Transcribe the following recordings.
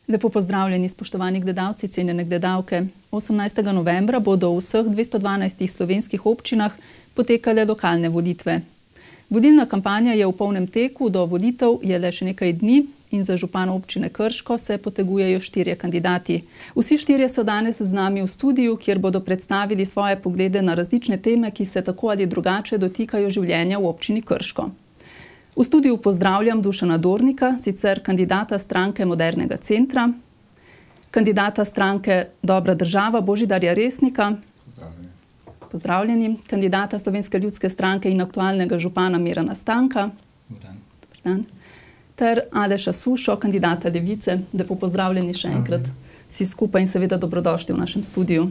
Lepo pozdravljeni, spoštovani gledalci, cenjene gledalke. 18. novembra bodo v vseh 212 slovenskih občinah potekale lokalne volitve. Vodilna kampanja je v polnem teku, do volitev je le še nekaj dni in za župana občine Krško se potegujejo 4 kandidati. Vsi 4 so danes z nami v studiu, kjer bodo predstavili svoje poglede na različne teme, ki se tako ali drugače dotikajo življenja v občini Krško. V studiu pozdravljam Dušana Dornika, sicer kandidata stranke Modernega centra, kandidata stranke Dobra država Božidarja Resnika, pozdravljeni, kandidata Slovenske ljudske stranke in aktualnega župana Mirana Stanka, dober dan, ter Aleša Sušo, kandidata Levice. Lepo pozdravljeni še enkrat vsi skupaj in seveda dobrodošli v našem studiu.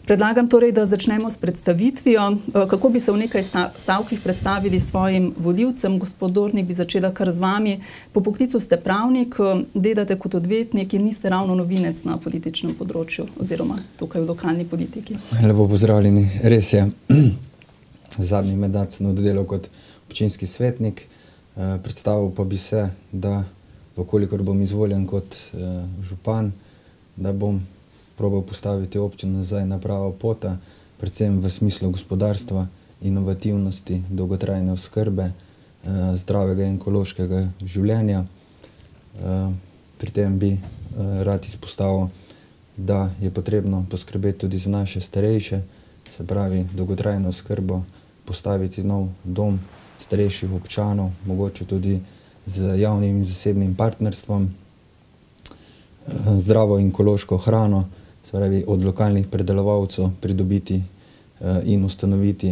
Predlagam torej, da začnemo s predstavitvijo. Kako bi se v nekaj stavkih predstavili svojim volivcem? Gospod Dornik, bi začela kar z vami. Po poklicu ste pravnik, delate kot odvetnik in niste ravno novinec na političnem področju oziroma tukaj v lokalni politiki. Lepo pozdravljeni. Res je. Zadnji mandat sem oddelal kot občinski svetnik. Predstavil pa bi se, da vkolikor bom izvoljen kot župan, da bom probal postaviti občino nazaj na pravo pot, predvsem v smislu gospodarstva, inovativnosti, dolgotrajne oskrbe, zdravega in ekološkega življenja. Pri tem bi rad izpostavil, da je potrebno poskrbeti tudi za naše starejše, se pravi dolgotrajno oskrbo, postaviti nov dom starejših občanov, mogoče tudi z javnim in zasebnim partnerstvom, zdravo in ekološko hrano, se pravi od lokalnih predelovalcev pridobiti in ustanoviti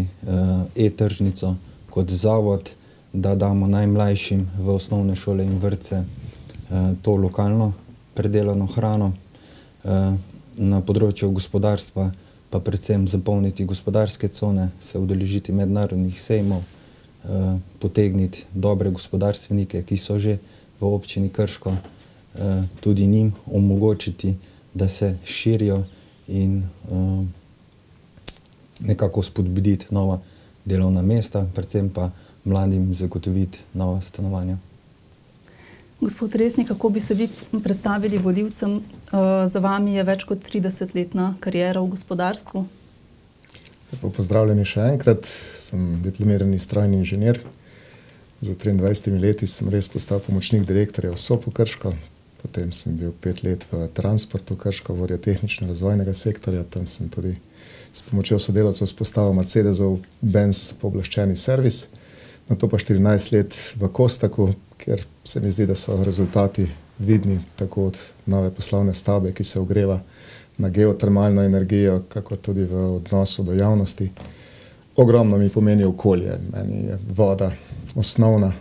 e-tržnico kot zavod, da damo najmlajšim v osnovne šole in vrtce to lokalno predelano hrano. Na področju gospodarstva pa predvsem zapolniti gospodarske cone, se udeležiti mednarodnih sejmov, potegniti dobre gospodarstvenike, ki so že v občini Krško, tudi njim omogočiti, da se širijo in nekako spodbuditi nova delovna mesta, predvsem pa mladim zagotoviti nova stanovanja. Gospod Resnik, kako bi se vi predstavili volivcem? Za vami je več kot 30-letna kariera v gospodarstvu. Lepo pozdravljeni še enkrat. Sem diplomirani strojni inženir. Za 23 leti sem res postal pomočnik direktorja v SOP-u Krško. Potem sem bil 5 let v transportu Krško, vodja tehnično-razvojnega sektorja. Tam sem tudi s pomočjo sodelavcev vzpostavil Mercedesov Benz pooblaščeni servis. Nato pa 14 let v Kostaku, kjer se mi zdi, da so rezultati vidni, tako od nove poslovne stavbe, ki se ogreva na geotermalno energijo, kako tudi v odnosu do javnosti. Ogromno mi pomeni okolje. Meni je voda osnovna,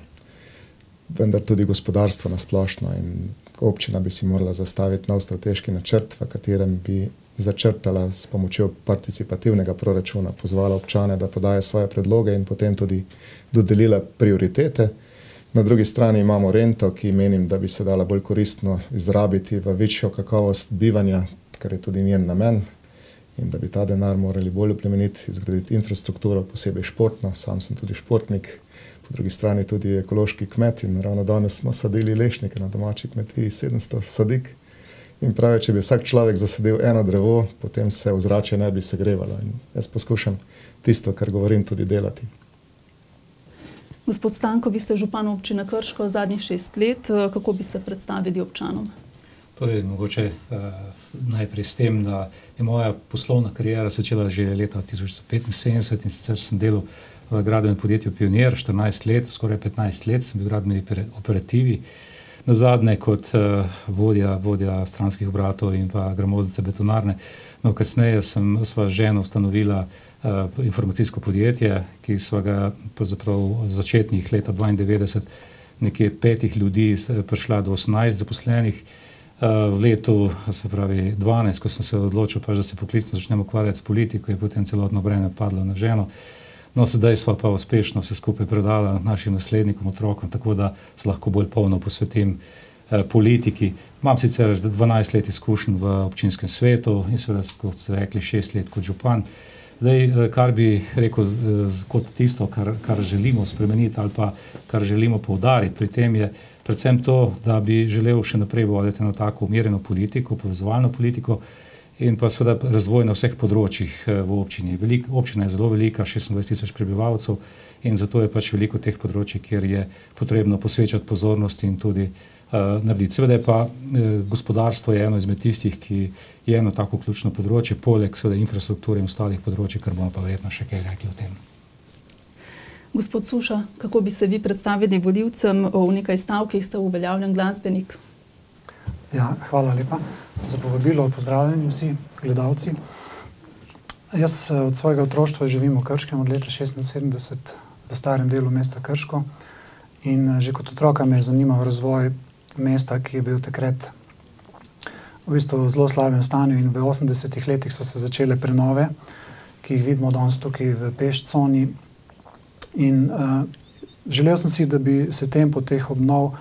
vendar tudi gospodarstvo nasplošno, in občina bi si morala zastaviti nov strateški načrt, v katerem bi začrtala s pomočjo participativnega proračuna, pozvala občane, da podajo svoje predloge in potem tudi dodelila prioritete. Na drugi strani imamo rento, ki menim, da bi se dala bolj koristno izrabiti v večjo kakovost bivanja, kar je tudi njen namen, in da bi ta denar morali bolj oplemeniti, izgraditi infrastrukturo, posebej športno. Sam sem tudi športnik, po drugi strani tudi ekološki kmet in ravno danes smo sadili lešnike na domači kmetiji, 700 sadik. In pravi, če bi vsak človek zasadil eno drevo, potem se ozračje ne bi segrevalo. In jaz poskušam tisto, kar govorim, tudi delati. Gospod Stanko, vi ste župan občine Krško zadnjih 6 let. Kako bi se predstavili občanom? Torej, mogoče najprej s tem, da je moja poslovna kariera začela že leta 1975 in sicer sem delal v gradbenem podjetju Pionir 14 let, skoraj 15 let sem bil v gradbeni operativi. Nazadnje kot vodja stranskih obratov in pa gramoznice betonarne. No, kasneje sva z ženo ustanovila informacijsko podjetje, ki sva ga pravzaprav v začetnih leta 92 nekje 5 ljudi prišla do 18 zaposlenih. V letu, se pravi 12, ko sem se odločil, da se poklicno začnem ukvarjati s politiko, je potem celotno breme padlo na ženo. No, sedaj sva pa uspešno vse skupaj predala našim naslednikom, otrokom, tako da se lahko bolj polno posvetim politiki. Imam sicer 12 let izkušenj v občinskem svetu in seveda, kot ste rekli, 6 let kot župan. Zdaj, kar bi rekel kot tisto, kar želimo spremeniti ali pa kar želimo poudariti pri tem, je predvsem to, da bi želel še naprej voditi na tako umirjeno politiko, povezovalno politiko in pa seveda razvoj na vseh področjih v občini. Občina je zelo velika, 26 000 prebivalcev, in zato je pač veliko teh področij, kjer je potrebno posvečati pozornost in tudi narediti. Seveda je pa gospodarstvo je eno izmed tistih, ki je eno tako ključno področje, poleg seveda infrastrukture in ostalih področij, kar bomo pa verjetno še kaj rekli o tem. Gospod Suša, kako bi se vi predstavili volivcem? V nekaj stavkih ste uveljavljen glasbenik. Ja, hvala lepa za povabilo, pozdravljeni vsi gledalci. Jaz od svojega otroštva živim v Krškem od leta 1976 v starem delu mesta Krško in že kot otroka me je zanimal razvoj mesta, ki je bil takrat v bistvu v zelo slabem stanju, in v 80-ih letih so se začele prenove, ki jih vidimo danes tukaj v pešconi. In želel sem si, da bi se tempo teh obnov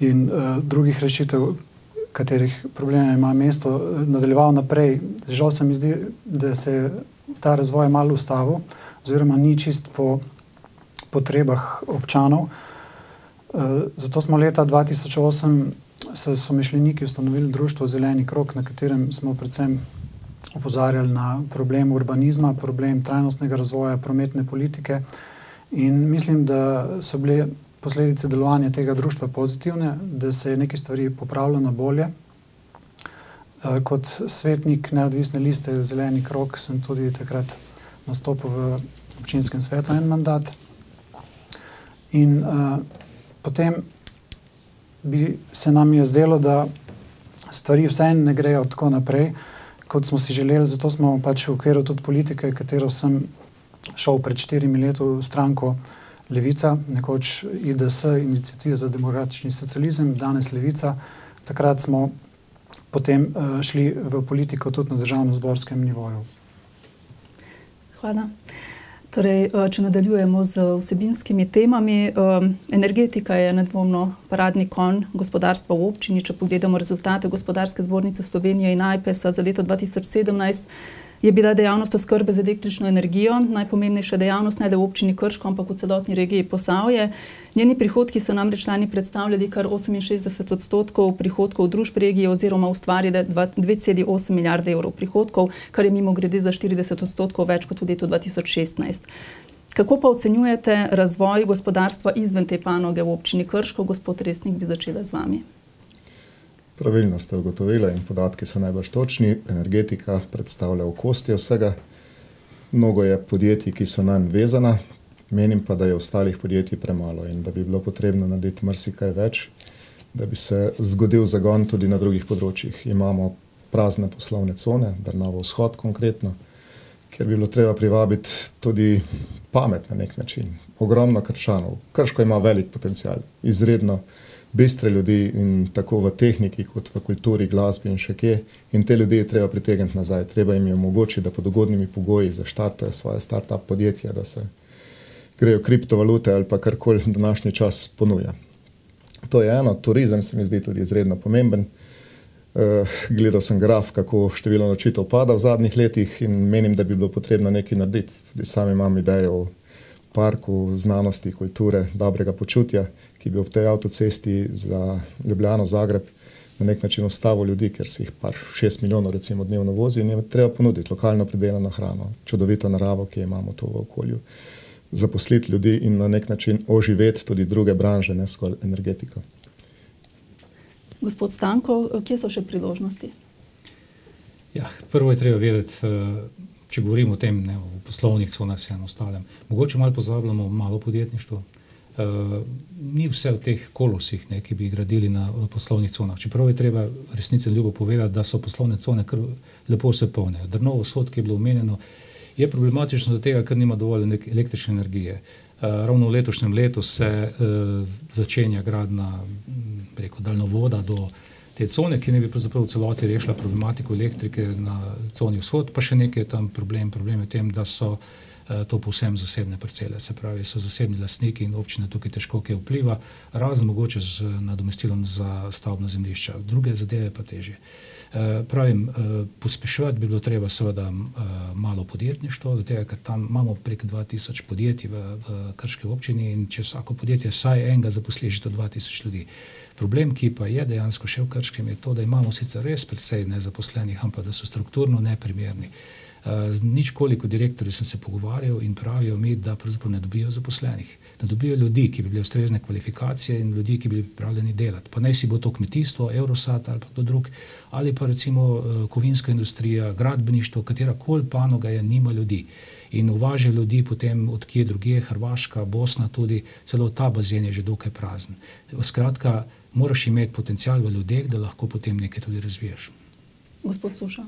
in drugih rešitev, katerih probleme ima mesto, nadaljeval naprej. Žal se mi zdi, da se je ta razvoj malo ustavil, oziroma ni čist po potrebah občanov. Zato smo leta 2008 s somišljeniki ustanovili društvo Zeleni krog, na katerem smo predvsem opozarjali na problem urbanizma, problem trajnostnega razvoja, prometne politike, in mislim, da so bile posledice delovanja tega društva pozitivne, da se je nekaj stvari popravilo na bolje. Kot svetnik neodvisne liste Zeleni krog sem tudi takrat nastopil v občinskem svetu en mandat. In potem bi se nam je zdelo, da stvari vseeno ne grejo tako naprej, kot smo si želeli, zato smo pač v okviru tudi politike, katero sem šel pred 4 leti v stranko Levica, nekoč IDS, Iniciativa za demokratični socializem, danes Levica. Takrat smo potem šli v politiko tudi na državno-zborskem nivoju. Hvala. Torej, če nadaljujemo z vsebinskimi temami, energetika je nedvomno paradni konj gospodarstva v občini. Če pogledamo rezultate Gospodarske zbornice Slovenije in AJPES-a za leto 2017, je bila dejavnost oskrbe z električno energijo najpomembnejša dejavnost ne le v občini Krško, ampak v celotni regiji Posavje. Njeni prihodki so namreč lani predstavljali kar 68% prihodkov družb regije oziroma ustvarili 2,8 milijarde evrov prihodkov, kar je mimogrede za 40% več kot v letu 2016. Kako pa ocenjujete razvoj gospodarstva izven te panoge v občini Krško? Gospod Resnik, bi začela z vami. Pravilno ste ugotovili in podatki so najbolj točni. Energetika predstavlja okostje vsega. Mnogo je podjetij, ki so nanj vezana, menim pa, da je ostalih podjetij premalo in da bi bilo potrebno narediti marsikaj več, da bi se zgodil zagon tudi na drugih področjih. Imamo prazne poslovne cone, Drnovo vzhod konkretno, kjer bi bilo treba privabiti tudi pamet na nek način. Ogromno Krčanov. Krško ima velik potencial, izredno bistre ljudi in tako v tehniki kot v kulturi, glasbi in še kje. In te ljudi je treba pritegniti nazaj. Treba jim je omogočiti, da pod ugodnimi pogoji zaštartajo svoje start-up podjetja, da se grejo kriptovalute ali pa karkoli današnji čas ponuja. To je eno. Turizem se mi zdi tudi izredno pomemben. Gledal sem graf, kako število nočitev pada v zadnjih letih in menim, da bi bilo potrebno nekaj narediti. Tudi sam imam idejo o parku znanosti, kulture, dobrega počutja, ki bi ob tej avtocesti za Ljubljano, Zagreb na nek način ustavil ljudi, ker si jih par 6 milijonov recimo dnevno vozi in je treba ponuditi lokalno pridelano hrano, čudovito naravo, ki imamo to v okolju, zaposliti ljudi in na nek način oživeti tudi druge branže, ne zgolj energetiko. Gospod Stanko, kje so še priložnosti? Ja, prvo je treba vedeti, če govorimo o tem, ne, o poslovnih conah, vsem ostalem. Mogoče malo pozabljamo malo podjetništvo. Ni vse v teh kolosih, ne, ki bi gradili na poslovnih conah. Čeprav je treba resnice ljubo povedati, da so poslovne cone kar lepo se polnejo. Drnovo vzhod, ki je bilo omenjeno, je problematično zato, ker nima dovolj električne energije. Ravno v letošnjem letu se začenja gradnja daljnovoda do te cone, ki ne bi pravzaprav v celoti rešila problematiko elektrike na coni vzhod, pa še nekaj je tam problem je v tem, da so to povsem zasebne parcele. Se pravi, so zasebni lastniki in občina tukaj težko kaj vpliva, razen mogoče z nadomestilom za stavbna zemljišča. Druge zadeve pa težje. Pravim, pospeševati bi bilo treba seveda malo podjetništvo, zato ker tam imamo prek 2000 podjetij v Krški občini in če vsako podjetje saj enega zaposli, že to 2000 ljudi. Problem, ki pa je dejansko še v Krškem, je to, da imamo sicer res precej nezaposlenih, ampak da so strukturno neprimerni. Z ničkoliko direktorji sem se pogovarjal in pravijo mi, da pravzaprav ne dobijo zaposlenih. Ne dobijo ljudi, ki bi bili ustrezne kvalifikacije in ljudi, ki bi bili pripravljeni delati. Pa naj si bo to kmetijstvo, Eurosat ali pa kdo drug, ali pa recimo kovinska industrija, gradbeništvo, katerakoli panoga je, nima ljudi. In uvažajo ljudi potem od kje drugje, Hrvaška, Bosna tudi, celo ta bazen je že dokaj prazen. Skratka, moraš imeti potencial v ljudeh, da lahko potem nekaj tudi razviješ. Gospod Suša.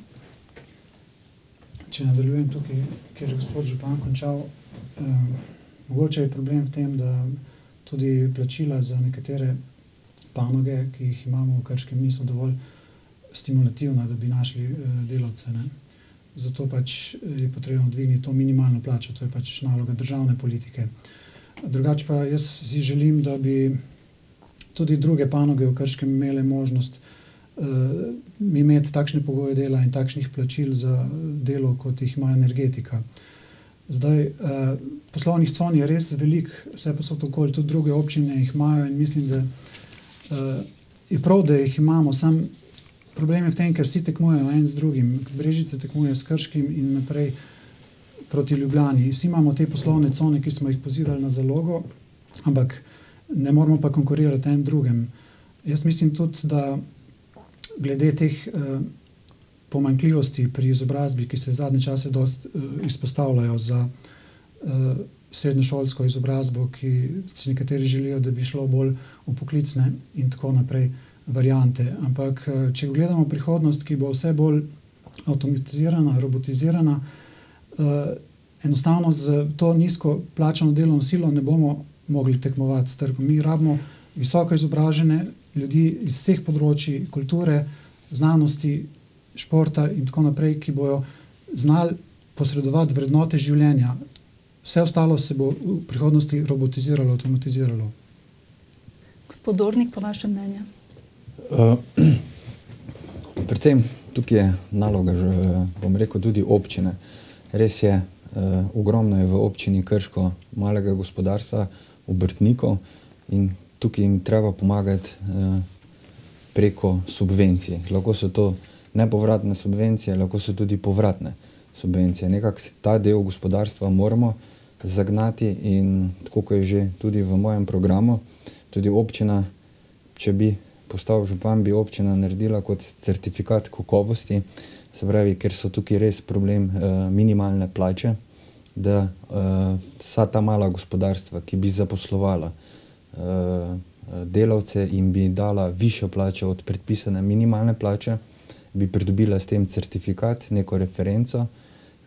Če nadaljujem tukaj, kjer je gospod župan končal, mogoče je problem v tem, da tudi plačila za nekatere panoge, ki jih imamo v Krškem, niso dovolj stimulativna, da bi našli delavce. Ne? Zato pač je potrebno dvigniti to minimalno plačo, to je pač naloga državne politike. Drugače pa jaz si želim, da bi tudi druge panoge v Krškem imele možnost imeti takšne pogoje dela in takšnih plačil za delo, kot jih ima energetika. Zdaj, poslovnih con je res veliko, vse pa so to okoli, tudi druge občine jih imajo in mislim, da je prav, da jih imamo, sam problem je v tem, ker vsi tekmujejo en z drugim. Brežice tekmuje s Krškim in naprej proti Ljubljani. Vsi imamo te poslovne cone, ki smo jih pozivali na zalogo, ampak ne moramo pa konkurirati en drugem. Jaz mislim tudi, da glede teh pomanjkljivosti pri izobrazbi, ki se zadnje čase dosti izpostavljajo za srednješolsko izobrazbo, ki si nekateri želijo, da bi šlo bolj v poklicne in tako naprej variante. Ampak če gledamo prihodnost, ki bo vse bolj avtomatizirana, robotizirana, enostavno z to nizko plačano delovno silo ne bomo mogli tekmovati s trgom. Mi rabimo visoko izobražene ljudi iz vseh področji kulture, znanosti, športa in tako naprej, ki bojo znali posredovati vrednote življenja. Vse ostalo se bo v prihodnosti robotiziralo, avtomatiziralo. Gospod Dornik, po vašem mnenju? Predvsem tukaj je naloga, bom rekel, tudi občine. Res je, ogromno je v občini Krško malega gospodarstva, obrtnikov in tukaj jim treba pomagati preko subvencij. Lahko so to nepovratne subvencije, lahko so tudi povratne subvencije. Nekako ta del gospodarstva moramo zagnati in tako, kot je že tudi v mojem programu, tudi občina, če bi postal župan, bi občina naredila kot certifikat kakovosti, se pravi, ker so tukaj res problem minimalne plače, da vsa ta mala gospodarstva, ki bi zaposlovala delavce in bi dala višjo plačo od predpisane minimalne plače, bi pridobila s tem certifikat, neko referenco,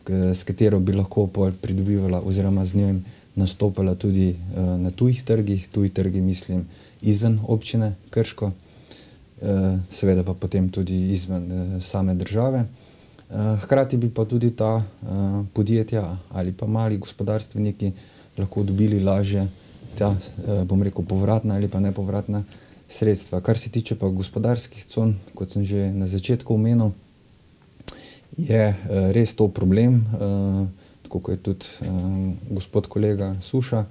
s katero bi lahko pridobivala oziroma z njim nastopala tudi na tujih trgih, tuji trgi mislim izven občine Krško, seveda pa potem tudi izven same države. Hkrati bi pa tudi ta podjetja ali pa mali gospodarstveniki lahko dobili lažje ta, bom rekel, povratna ali pa nepovratna sredstva. Kar se tiče pa gospodarskih con, kot sem že na začetku omenil, je res to problem, tako kot je tudi gospod kolega Suša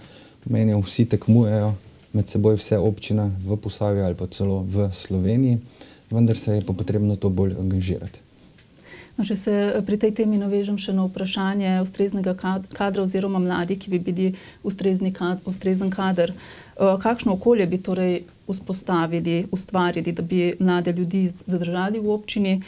omenil, vsi tekmujejo med seboj, vse občine v Posavju ali pa celo v Sloveniji, vendar se je pa potrebno to bolj angažirati. No, če se pri tej temi navežem še na vprašanje ustreznega kadra oziroma mladi, ki bi bili ustrezen kader. Kakšno okolje bi torej ustvarili, da bi mlade ljudi zadržali v občini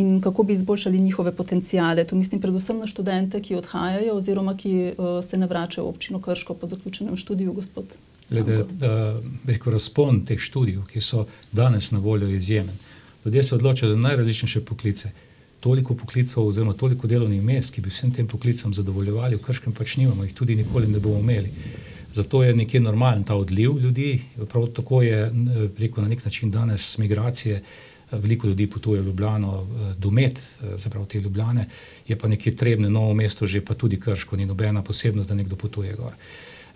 in kako bi izboljšali njihove potencijale? Tu mislim predvsem na študente, ki odhajajo oziroma ki se ne vračajo v občino Krško po zaključenem študiju, gospod. Glede, razpon teh študijev, ki so danes na voljo, izjemen. Ljudje se odločajo za najrazličnejše poklice. Toliko poklicov oziroma toliko delovnih mest, ki bi vsem tem poklicam zadovoljevali, v Krškem pač nimamo, jih tudi nikoli ne bomo imeli. Zato je nekje normalen ta odliv ljudi, prav tako je, rekel, na nek način danes migracije veliko ljudi potuje v Ljubljano, domet, zaprav te Ljubljane, je pa nekje Trebnje, Novo mesto, že pa tudi Krško, ni nobena posebnost, da nekdo potuje gor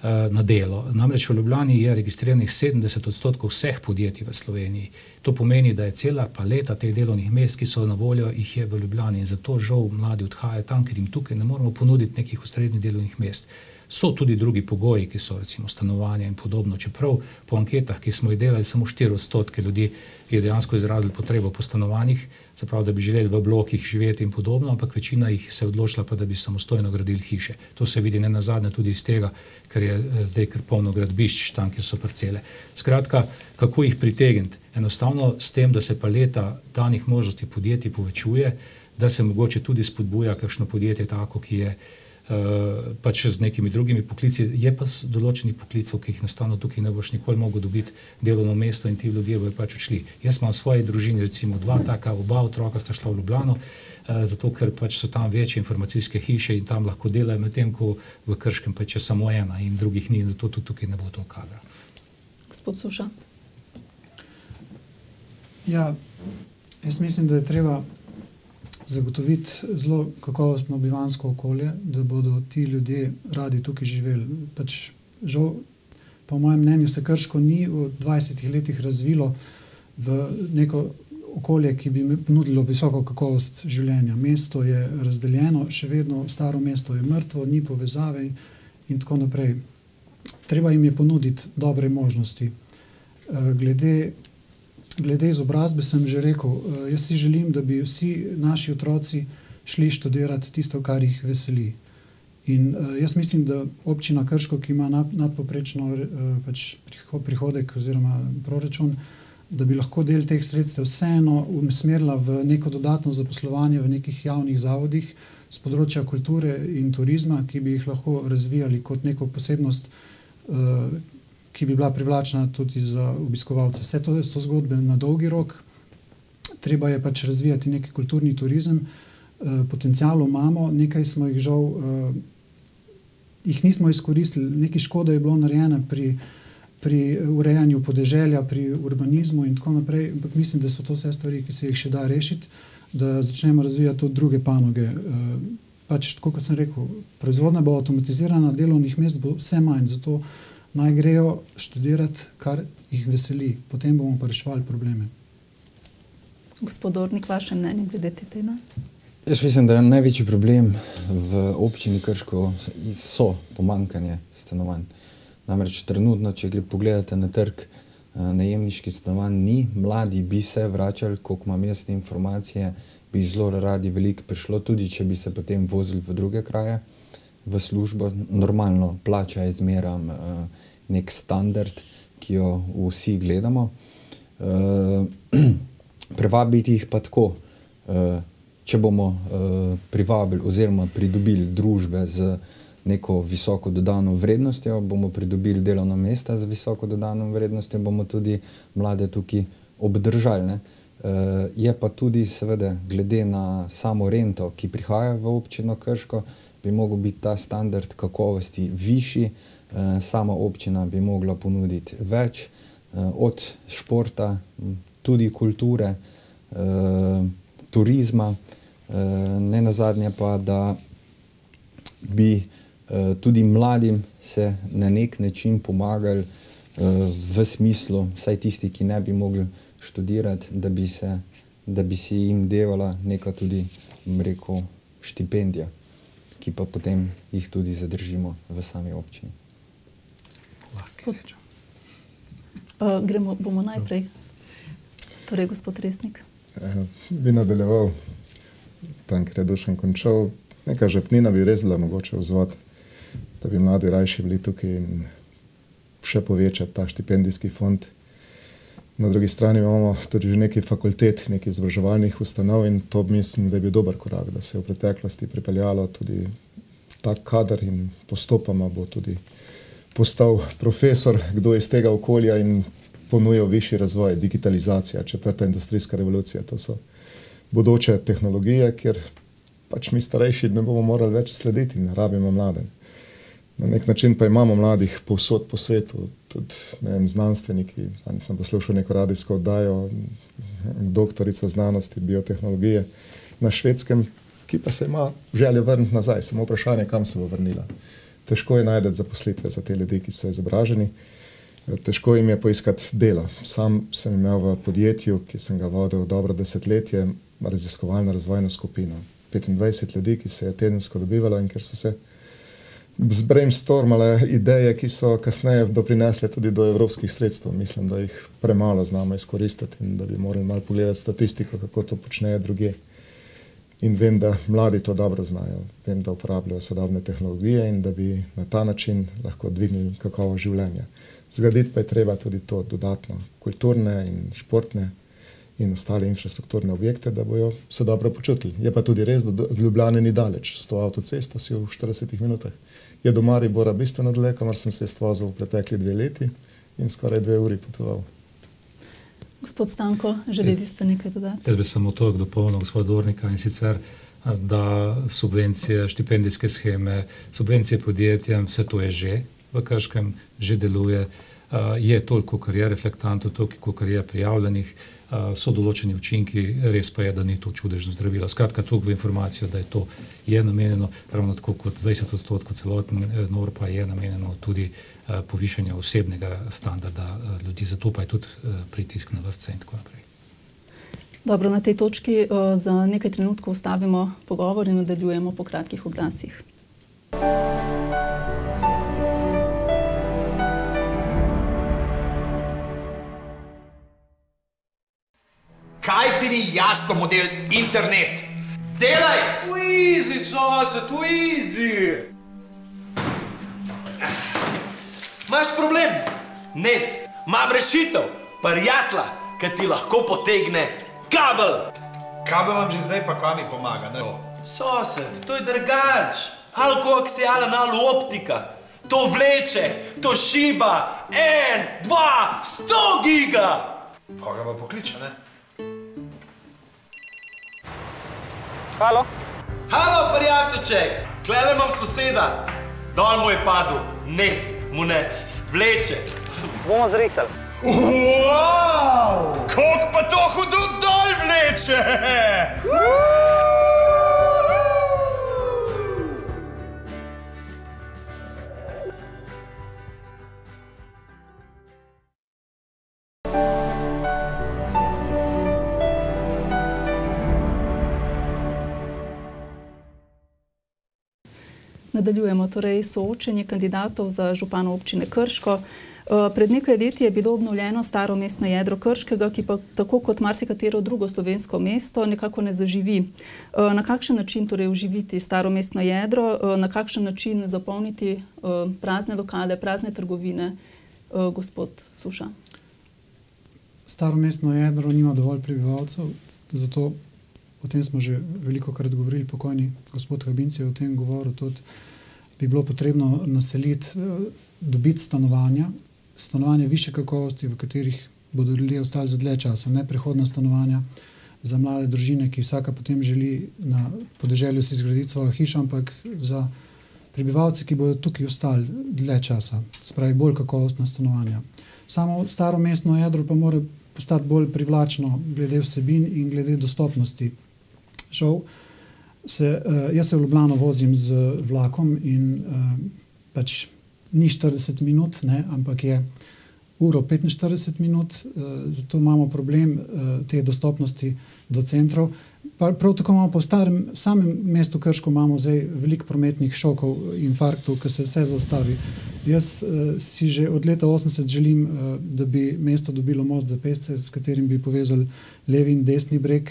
na delo. Namreč v Ljubljani je registriranih 70% vseh podjetij v Sloveniji. To pomeni, da je cela paleta teh delovnih mest, ki so na voljo, jih je v Ljubljani in zato žal mladi odhajajo tam, ker jim tukaj ne moremo ponuditi nekih ustreznih delovnih mest. So tudi drugi pogoji, ki so recimo stanovanja in podobno, čeprav po anketah, ki smo jih delali, samo 4% ljudi je dejansko izrazili potrebo po stanovanjih, se pravi, da bi želeli v blokih živeti in podobno, ampak večina jih se je odločila pa, da bi samostojno gradili hiše. To se vidi nenazadnje tudi iz tega, ker je zdaj kar polno gradbišč tam, kjer so parcele. Skratka, kako jih pritegniti? Enostavno s tem, da se paleta danih možnosti podjetij povečuje, da se mogoče tudi spodbuja kakšno podjetje tako, ki je pač z nekimi drugimi poklici, je pa določenih poklicov, ki jih enostavno tukaj ne boš nikoli mogel dobiti delovno mesto in ti ljudje bojo pač odšli. Jaz imam v svoji družini recimo 2 taka, oba otroka sta šla v Ljubljano, zato ker pač so tam večje informacijske hiše in tam lahko delajo, medtem ko v Krškem pač je samo ena in drugih ni in zato tudi tukaj ne bo to kadra. Gospod Suša. Ja, jaz mislim, da je treba zagotoviti zelo kakovostno bivanjsko okolje, da bodo ti ljudje radi tukaj živeli. Pač žal, po mojem mnenju, se Krško ni v 20 letih razvilo v neko okolje, ki bi nudilo visoko kakovost življenja. Mesto je razdeljeno, še vedno staro mesto je mrtvo, ni povezave in tako naprej. Treba jim je ponuditi dobre možnosti. Glede izobrazbe sem že rekel, jaz si želim, da bi vsi naši otroci šli študirati tisto, kar jih veseli. In jaz mislim, da občina Krško, ki ima nadpoprečno pač prihodek oziroma proračun, da bi lahko del teh sredstev vseeno usmerila v neko dodatno zaposlovanje v nekih javnih zavodih z področja kulture in turizma, ki bi jih lahko razvijali kot neko posebnost, ki bi bila privlačna tudi za obiskovalce. Vse to so zgodbe na dolgi rok, treba je pač razvijati neki kulturni turizem, potencialov imamo, nekaj smo jih žal, jih nismo izkoristili, nekaj škode je bilo narejeno pri urejanju podeželja, pri urbanizmu in tako naprej, ampak mislim, da so to vse stvari, ki se jih še da rešiti, da začnemo razvijati tudi druge panoge. Pač, tako kot sem rekel, proizvodnja bo avtomatizirana, delovnih mest bo vse manj, zato naj grejo študirati, kar jih veseli. Potem bomo pa reševali probleme. Gospod Ornik, vaše mnenje glede te teme? Jaz mislim, da je največji problem v občini Krško so pomanjkanje stanovanj. Namreč trenutno, če pogledate na trg, najemniških stanovanj ni, mladi bi se vračali, koliko imam jaz informacije, bi zelo radi veliko prišlo, tudi če bi se potem vozili v druge kraje, v službo. Normalno plača je zmeram nek standard, ki jo vsi gledamo. Privabiti jih pa tako, če bomo privabili oziroma pridobili družbe z neko visoko dodano vrednostjo, bomo pridobili delovna mesta z visoko dodano vrednostjo, bomo tudi mlade tukaj obdržali, ne. Je pa tudi seveda glede na samo rento, ki prihaja v občino Krško, bi mogel biti ta standard kakovosti višji, sama občina bi mogla ponuditi več, od športa, tudi kulture, turizma, ne nazadnje pa, da bi tudi mladim se na nek način pomagali v smislu, vsaj tisti, ki ne bi mogli študirati, da bi si jim devala neka tudi, rekel, štipendija, ki pa potem jih tudi zadržimo v sami občini. Bomo najprej. Torej, gospod Resnik. Bi nadaljeval tam, kjer je Dušan končal. Neka žepnina bi res bila mogoče vzvod, da bi mladi rajši bili tukaj in še povečati ta štipendijski fond. Na drugi strani imamo tudi že nekaj fakultet, nekaj izobraževalnih ustanov in to mislim, da je bil dober korak, da se je v preteklosti pripeljalo tudi tak kader in postopoma bo tudi postal profesor, kdo je iz tega okolja in ponujal višji razvoj, digitalizacija, 4. industrijska revolucija. To so bodoče tehnologije, kjer pač mi starejši ne bomo morali več slediti in rabimo mlade. Na nek način pa imamo mladih povsod po svetu, tudi znanstveniki. Sem poslušal neko radijsko oddajo, doktorica znanosti, biotehnologije na Švedskem, ki pa se ima željo vrniti nazaj, samo vprašanje, kam se bo vrnila. Težko je najti zaposlitve za te ljudi, ki so izobraženi. Težko jim je poiskati delo. Sam sem imel v podjetju, ki sem ga vodil dobro desetletje, raziskovalno razvojno skupino. 25 ljudi, ki se je tedensko dobivalo in ker so se brainstormale ideje, ki so kasneje doprinesle tudi do evropskih sredstev. Mislim, da jih premalo znamo izkoristiti in da bi morali malo pogledati statistiko, kako to počnejo drugje. In vem, da mladi to dobro znajo. Vem, da uporabljajo sodobne tehnologije in da bi na ta način lahko dvignili kakovost življenja. Zgraditi pa je treba tudi to dodatno kulturne in športne in ostale infrastrukturne objekte, da bojo se dobro počutili. Je pa tudi res, da Ljubljane ni daleč. S to avtocesto si v 40 minutah. Je do Maribora bistveno dlje, kamor sem se vozil v pretekli 2 leti in skoraj 2 uri potoval. Gospod Stanko, želeli ste nekaj dodati? Jaz bi samo to dopolnil gospod Dornika, in sicer, da subvencije, štipendijske sheme, subvencije podjetjem, vse to je že v Krškem, že deluje. Je toliko, kar je reflektantov, toliko, kar je prijavljenih, so določeni učinki, res pa je, da ni to čudežno zdravilo. Skratka, toliko v informacijo, da je to namenjeno, ravno tako kot 20% celoten NOR pa je namenjeno tudi povišanju osebnega standarda ljudi, zato pa je tudi pritisk na vrtce in tako naprej. Dobro, na tej točki za nekaj trenutkov ustavimo pogovor in nadaljujemo po kratkih oglasih. Kaj ti ni jasno, model internet? Delaj! Easy, sosed, easy! Imaš problem? Ned, imam rešitev, prijatelja, ki ti lahko potegne kabel. Kabel vam že zdaj pa kaj mi pomaga, ne? Sosed, to je drugač. Alkoaksialna nalooptika. To vleče, to šiba. 1, 2, 100 giga! Pa ga pa pokliče, ne? Halo? Halo, prijateljček! Klele imam soseda. Dol mu je padel. Ned, mu ne. Vleče. Bomo zrihtali. Wow! Koliko pa to hudo dol vleče! Nadaljujemo torej soočenje kandidatov za župana občine Krško. Pred nekaj leti je bilo obnovljeno staro mestno jedro Krškega, ki pa tako kot marsikatero drugo slovensko mesto nekako ne zaživi. Na kakšen način torej oživiti staro mestno jedro, na kakšen način zapolniti prazne lokale, prazne trgovine, gospod Suša? Staro mestno jedro nima dovolj prebivalcev, zato o tem smo že velikokrat govorili, pokojni gospod Habinc je o tem govoril, tudi bi bilo potrebno naseliti, dobiti stanovanja više kakovosti, v katerih bodo ljudje ostali za dlje časa, ne prehodna stanovanja za mlade družine, ki vsaka potem želi na podeželju si zgraditi svojo hišo, ampak za prebivalce, ki bodo tukaj ostali dlje časa, spravi bolj kakovostna stanovanja. Samo staro mestno jedro pa mora postati bolj privlačno glede vsebin in glede dostopnosti. Žal, jaz se v Ljubljano vozim z vlakom in pač ni 40 minut, ampak je 1:45 minut, zato imamo problem te dostopnosti do centrov. Prav tako imamo po samem mestu Krško imamo zdaj veliko prometnih šokov, infarktov, ki se vse zaustavi. Jaz si že od leta 80 želim, da bi mesto dobilo most za pešce, s katerim bi povezali levi in desni breg.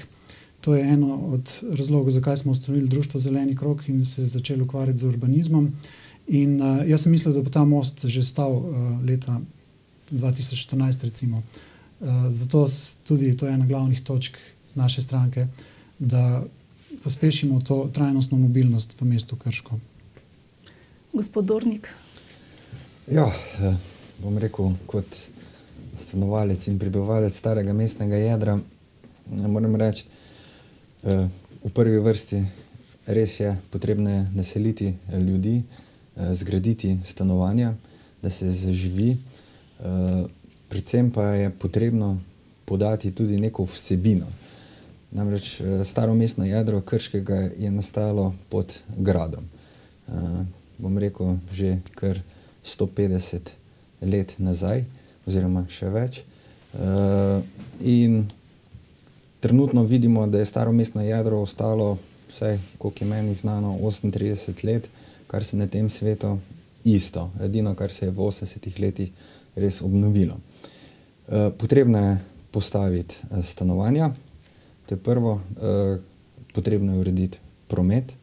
To je eno od razlogov, zakaj smo ustanovili društvo Zeleni krog in se začeli ukvarjati z urbanizmom. In jaz sem mislil, da bo ta most že stal leta 2014 recimo. Zato tudi to je ena glavnih točk naše stranke, da pospešimo to trajnostno mobilnost v mestu Krško. Gospod Dornik. Ja, bom rekel, kot stanovalec in prebivalec starega mestnega jedra, moram reči, v prvi vrsti res je potrebno naseliti ljudi, zgraditi stanovanja, da se zaživi. Predvsem pa je potrebno podati tudi neko vsebino. Namreč staro mestno jedro Krškega je nastalo pod gradom. Bom rekel, že kar 150 let nazaj, oziroma še več. In trenutno vidimo, da je staro mestno jedro ostalo, vsaj koliko je meni znano, 38 let, kar se na tem svetu isto. Edino, kar se je v 80 letih res obnovilo. Potrebno je postaviti stanovanja, to je prvo. Potrebno je urediti promet,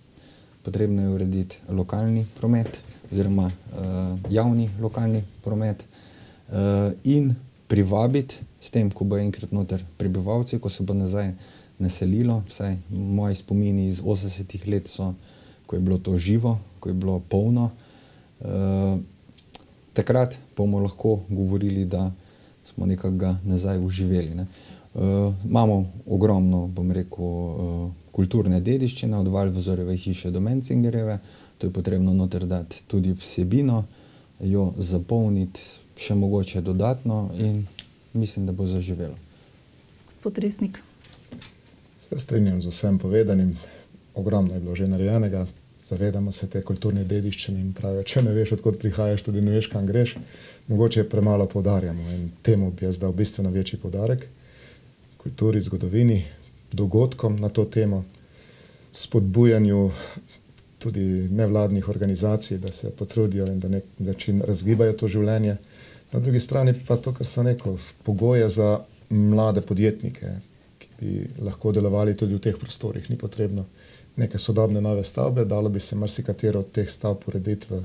potrebno je urediti lokalni promet oziroma javni lokalni promet in privabiti s tem, ko bo enkrat noter prebivalci, ko se bo nazaj naselilo, vsaj moji spomini iz 80 let so, ko je bilo to živo, ko je bilo polno. Takrat bomo lahko govorili, da smo nekako nazaj uživeli. Imamo ogromno, bom rekel, kulturne dediščine, od Valvazorjeve hiše do Mencingerjeve. To je potrebno noter dati tudi vsebino, jo zapolniti še mogoče dodatno in mislim, da bo zaživelo. Gospod Resnik. Se strinjam z vsem povedanim. Ogromno je bilo že narejenega. Zavedamo se te kulturne dediščine in pravijo, če ne veš, odkot prihajaš, tudi ne veš, kam greš. Mogoče premalo poudarjamo in temu bi jaz dal bistveno večji poudarek. Kulturi, zgodovini, dogodkom na to temo, spodbujanju tudi nevladnih organizacij, da se potrudijo in da nek način razgibajo to življenje. Na drugi strani pa to, kar sem rekel, pogoje za mlade podjetnike, ki bi lahko delovali tudi v teh prostorih. Ni potrebno neke sodobne nove stavbe, dalo bi se marsikatero od teh stavb urediti v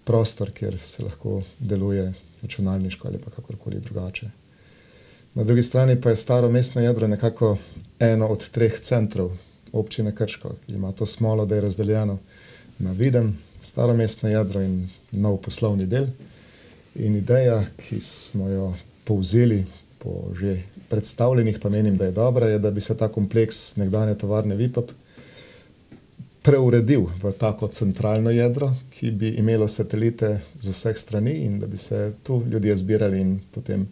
prostor, kjer se lahko deluje računalniško ali pa kakorkoli drugače. Na drugi strani pa je staro mestno jedro nekako eno od 3 centrov občine Krško, ki ima to smolo, da je razdeljeno na Videm, staro mestno jedro in nov poslovni del. In ideja, ki smo jo povzeli po že predstavljenih, pa menim, da je dobra, je, da bi se ta kompleks nekdanje tovarne Vipap preuredil v tako centralno jedro, ki bi imelo satelite z vseh strani in da bi se tu ljudje zbirali in potem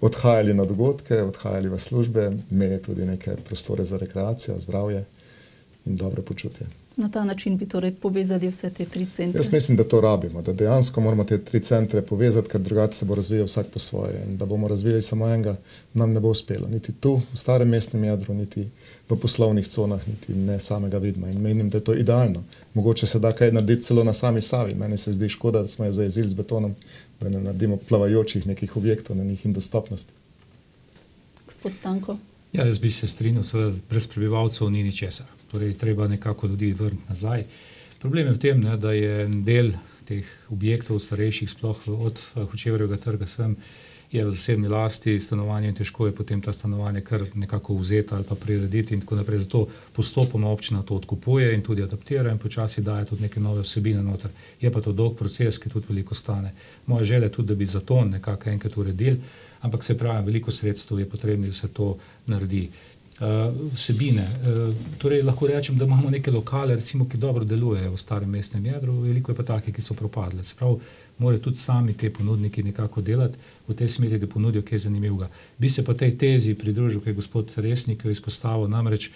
odhajali na dogodke, odhajali v službe, imeli tudi neke prostore za rekreacijo, zdravje in dobro počutje. Na ta način bi torej povezali vse te 3 centre? Jaz mislim, da to rabimo, da dejansko moramo te 3 centre povezati, ker drugače se bo razvijal vsak po svoje. In da bomo razvili samo enega, nam ne bo uspelo. Niti tu, v starem mestnem jedru, niti v poslovnih conah, niti ne samega Vidma. In menim, da je to idealno. Mogoče se da kaj narediti celo na sami Savi. Meni se zdi škoda, da smo jo zajezili z betonom, da ne naredimo plavajočih nekih objektov na njih in dostopnosti. Gospod Stanko. Ja, jaz bi se strinjal, seveda brez prebivalcev ni ničesar. Torej, treba nekako ljudi vrniti nazaj. Problem je v tem, da je del teh objektov starejših, sploh od Hočevarjevega trga sem, je v zasebni lasti stanovanje in težko je potem ta stanovanje kar nekako vzeti ali pa prirediti in tako naprej. Zato postopoma občina to odkupuje in tudi adaptira in počasi daje tudi neke nove vsebine noter. Je pa to dolg proces, ki tudi veliko stane. Moja želja je tudi, da bi zaton nekako enkrat uredili, ampak se pravi, veliko sredstev je potrebno, da se to naredi. Vsebine. Torej, lahko rečem, da imamo neke lokale, recimo, ki dobro delujejo v starem mestnem jedru, veliko je pa take, ki so propadle. Se pravi, morajo tudi sami te ponudniki nekako delati v tej smeri, da ponudijo kaj zanimivega. Bi se pa tej tezi pridružil, kaj je gospod Resnik izpostavil, namreč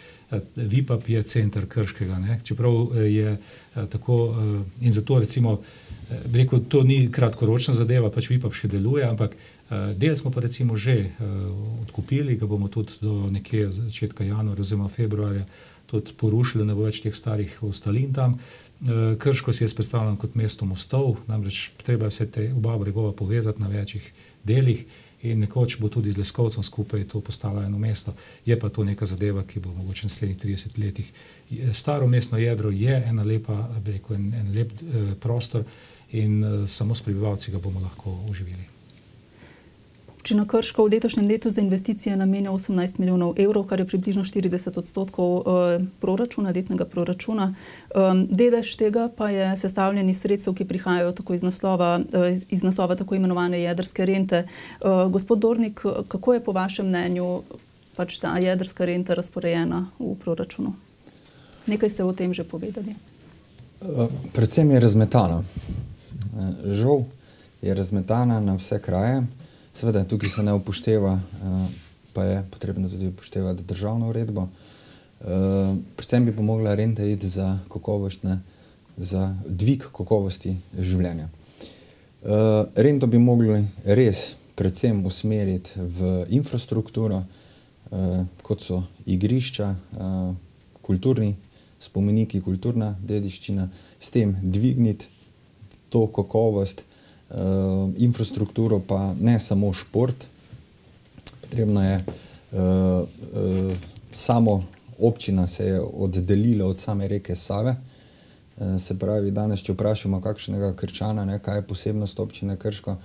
Vipap je center Krškega, ne? Čeprav je tako in zato recimo bi rekel, to ni kratkoročna zadeva, pač Vipap še deluje, ampak del smo pa recimo že odkupili, ga bomo tudi do nekje začetka januarja oziroma februarja tudi porušili, da ne bo več teh starih ostalin tam. Krško si je predstavljeno kot mesto mostov, namreč treba vse te oba bregova povezati na večjih delih in nekoč bo tudi z Leskovcem skupaj to postalo eno mesto. Je pa to neka zadeva, ki bo mogoče v naslednjih 30 letih. Staro mestno jedro je ena lepa, bi rekel, en lep prostor in samo s prebivalci ga bomo lahko oživili. Občina Krško v letošnjem letu za investicije namenja 18 milijonov evrov, kar je približno 40% proračuna, letnega proračuna. Delež tega pa je sestavljen iz sredstev, ki prihajajo tako iz naslova tako imenovane jedrske rente. Gospod Dornik, kako je po vašem mnenju pač ta jedrska renta razporejena v proračunu? Nekaj ste o tem že povedali. Predvsem je razmetana. Žal je razmetana na vse kraje. Seveda tukaj se ne upošteva, pa je potrebno tudi upoštevati državno uredbo. Predvsem bi pomogla renta iti za dvig kakovosti življenja. Rento bi mogli res predvsem usmeriti v infrastrukturo, kot so igrišča, kulturni spomeniki, kulturna dediščina, s tem dvigniti to kakovost, infrastrukturo pa ne samo šport. Potrebno je, samo občina se je oddelila od same reke Save. Se pravi, danes, če vprašamo kakšnega Krčana, kaj je posebnost občine Krško,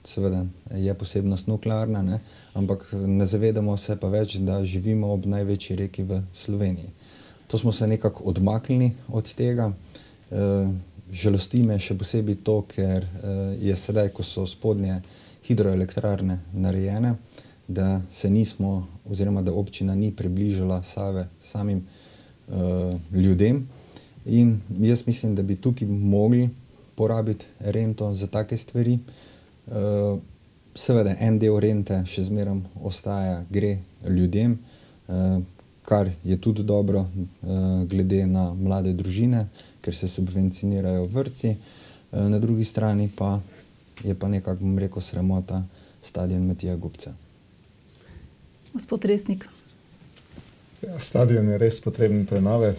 seveda je posebnost nuklearna, ampak ne zavedamo se pa več, da živimo ob največji reki v Sloveniji. To smo se nekako odmaknili od tega. Žalosti me še posebej to, ker je sedaj, ko so spodnje hidroelektrarne narejene, da se nismo, oziroma da občina ni približala Save samim ljudem. In jaz mislim, da bi tukaj mogli porabiti rento za take stvari. Seveda en del rente še zmeraj ostaja, gre ljudem, kar je tudi dobro glede na mlade družine, ker se subvencionirajo vrtci. Na drugi strani pa je pa nekako, bom rekel, sramota stadion Matija Gubca. Gospod Resnik. Ja, stadion je res potreben prenove,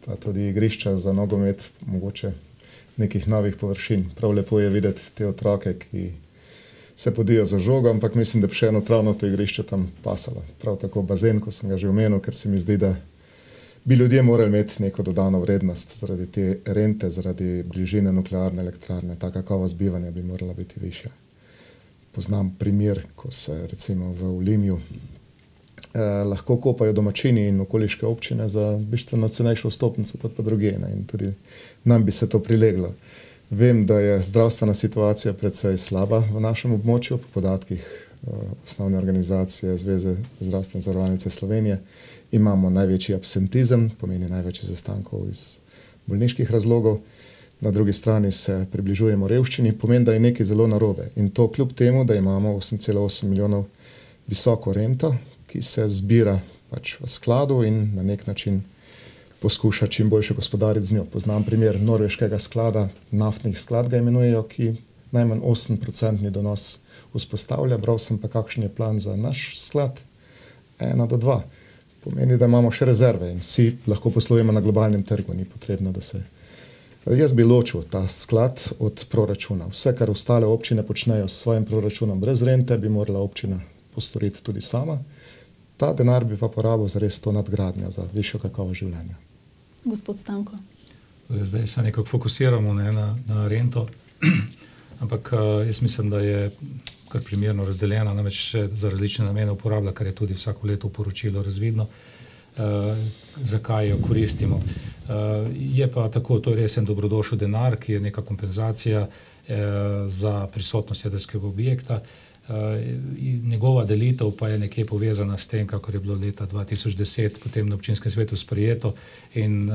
pa tudi igrišča za nogomet, mogoče nekih novih površin. Prav lepo je videti te otroke, ki se podijo za žogo, ampak mislim, da bi še eno travno to igrišče tam pasalo. Prav tako bazen, ko sem ga že omenil, ker se mi zdi, da bi ljudje morali imeti neko dodano vrednost zaradi te rente, zaradi bližine nuklearne elektrarne. Ta kakovost bivanja bi morala biti višja. Poznam primer, ko se recimo v Olimju lahko kopajo domačini in okoliške občine za bistveno cenejšo vstopnico kot pa drugje, in tudi nam bi se to prileglo. Vem, da je zdravstvena situacija precej slaba v našem območju, po podatkih osnovne organizacije Zveze zdravstvene zavarovalnice Slovenije. Imamo največji absentizem, pomeni največ zastankov iz bolniških razlogov. Na drugi strani se približujemo revščini, pomeni, da je nekaj zelo narobe. In to kljub temu, da imamo 8,8 milijonov visoko rento, ki se zbira pač v skladu in na nek način poskuša čim boljše gospodariti z njo. Poznam primer norveškega sklada, naftnih sklad ga imenujejo, ki najmanj 8% donos vzpostavlja. Bral sem pa, kakšen je plan za naš sklad, 1-2. Pomeni, da imamo še rezerve in vsi lahko poslujemo na globalnem trgu, ni potrebno, da se... Jaz bi ločil ta sklad od proračuna. Vse, kar ostale občine počnejo s svojim proračunom brez rente, bi morala občina postoriti tudi sama. Ta denar bi pa porabil za res to nadgradnjo, za višjo kakovost življenja. Gospod Stanko. Zdaj se nekako fokusiramo na rento, ampak jaz mislim, da je kar primerno razdeljena, namreč za različne namene uporablja, kar je tudi vsako leto v poročilu razvidno, zakaj jo koristimo. Je pa tako, to je res en dobrodošel denar, ki je neka kompenzacija za prisotnost jedrskega objekta. Njegova delitev pa je nekje povezana s tem, kakor je bilo leta 2010 potem na občinskem svetu sprejeto, in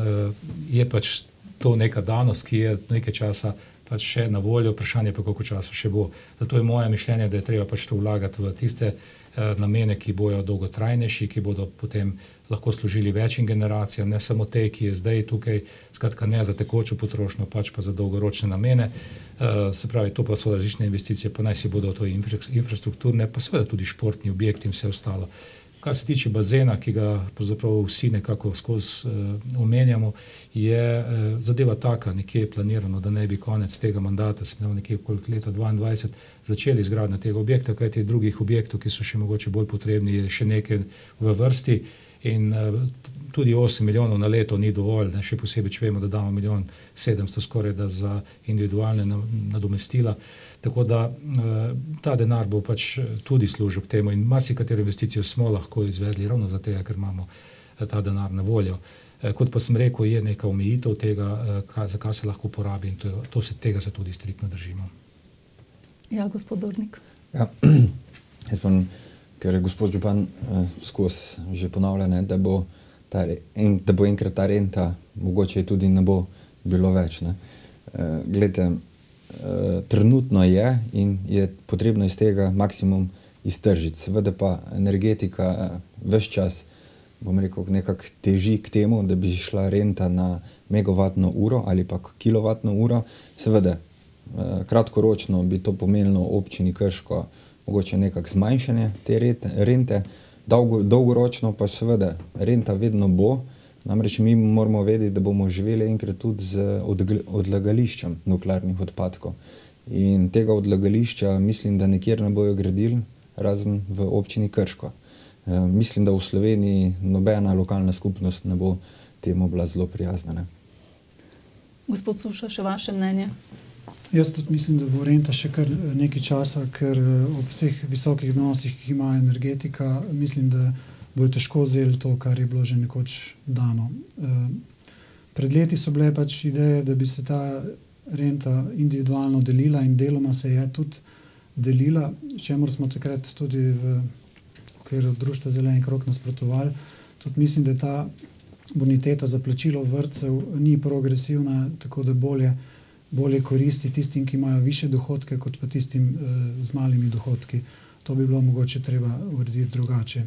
je pač to neka danost, ki je nekaj časa pač še na voljo, vprašanje pa koliko časa še bo. Zato je moje mišljenje, da je treba pač to vlagati v tiste namene, ki bojo dolgotrajnejši, ki bodo potem lahko služili večjim generacijam, ne samo tej, ki je zdaj tukaj, skratka ne za tekočo potrošnjo, pač pa za dolgoročne namene. Se pravi, to pa so različne investicije, pa naj si bodo to infrastrukturne, pa seveda tudi športni objekti in vse ostalo. Kar se tiče bazena, ki ga pravzaprav vsi nekako skozi omenjamo, je zadeva taka, nekje je planirano, da ne bi konec tega mandata, se pravi nekje okoli leta 2022, začeli izgradnjo tega objekta, kajti drugih objektov, ki so še mogoče bolj potrebni, je še nekaj v vrsti. In tudi 8 milijonov na leto ni dovolj, še posebej, če vemo, da damo 1,700,000 skoraj da za individualne nadomestila. Tako da ta denar bo pač tudi služil k temu in marsikatero investicijo smo lahko izvedli ravno za tega, ker imamo ta denar na voljo. Kot pa sem rekel, je neka omejitev tega, za kar se lahko porabi in tega se tudi striktno držimo. Ja, gospod Dornik. Ja, jaz bom, ker je gospod župan skozi že ponavlja, da bo enkrat ta renta, mogoče tudi ne bo bilo več. Ne. Glejte, trenutno je in je potrebno iz tega maksimum iztržiti. Seveda pa energetika ves čas, bom rekel, nekako teži k temu, da bi šla renta na megavatno uro ali pa kilovatno uro. Seveda, kratkoročno bi to pomenilo občini Krško mogoče nekako zmanjšanje te rente, dolgoročno pa seveda renta vedno bo. Namreč mi moramo vedeti, da bomo živeli enkrat tudi z odlagališčem nuklearnih odpadkov. In tega odlagališča mislim, da nikjer ne bojo gradili, razen v občini Krško. Mislim, da v Sloveniji nobena lokalna skupnost ne bo temu bila zelo prijazna. Ne? Gospod Suša, še vaše mnenje? Jaz tudi mislim, da bo renta še kar nekaj časa, ker ob vseh visokih donosih, ki ima energetika, mislim, da bojo težko vzeli to, kar je bilo že nekoč dano. Pred leti so bile pač ideje, da bi se ta renta individualno delila in deloma se je tudi delila, čemur smo takrat tudi v okviru Društva Zeleni krog nasprotovali. Tudi mislim, da ta boniteta za plačilo vrtcev ni progresivna, tako da bolje koristi tistim, ki imajo više dohodke, kot pa tistim z malimi dohodki. To bi bilo mogoče treba urediti drugače.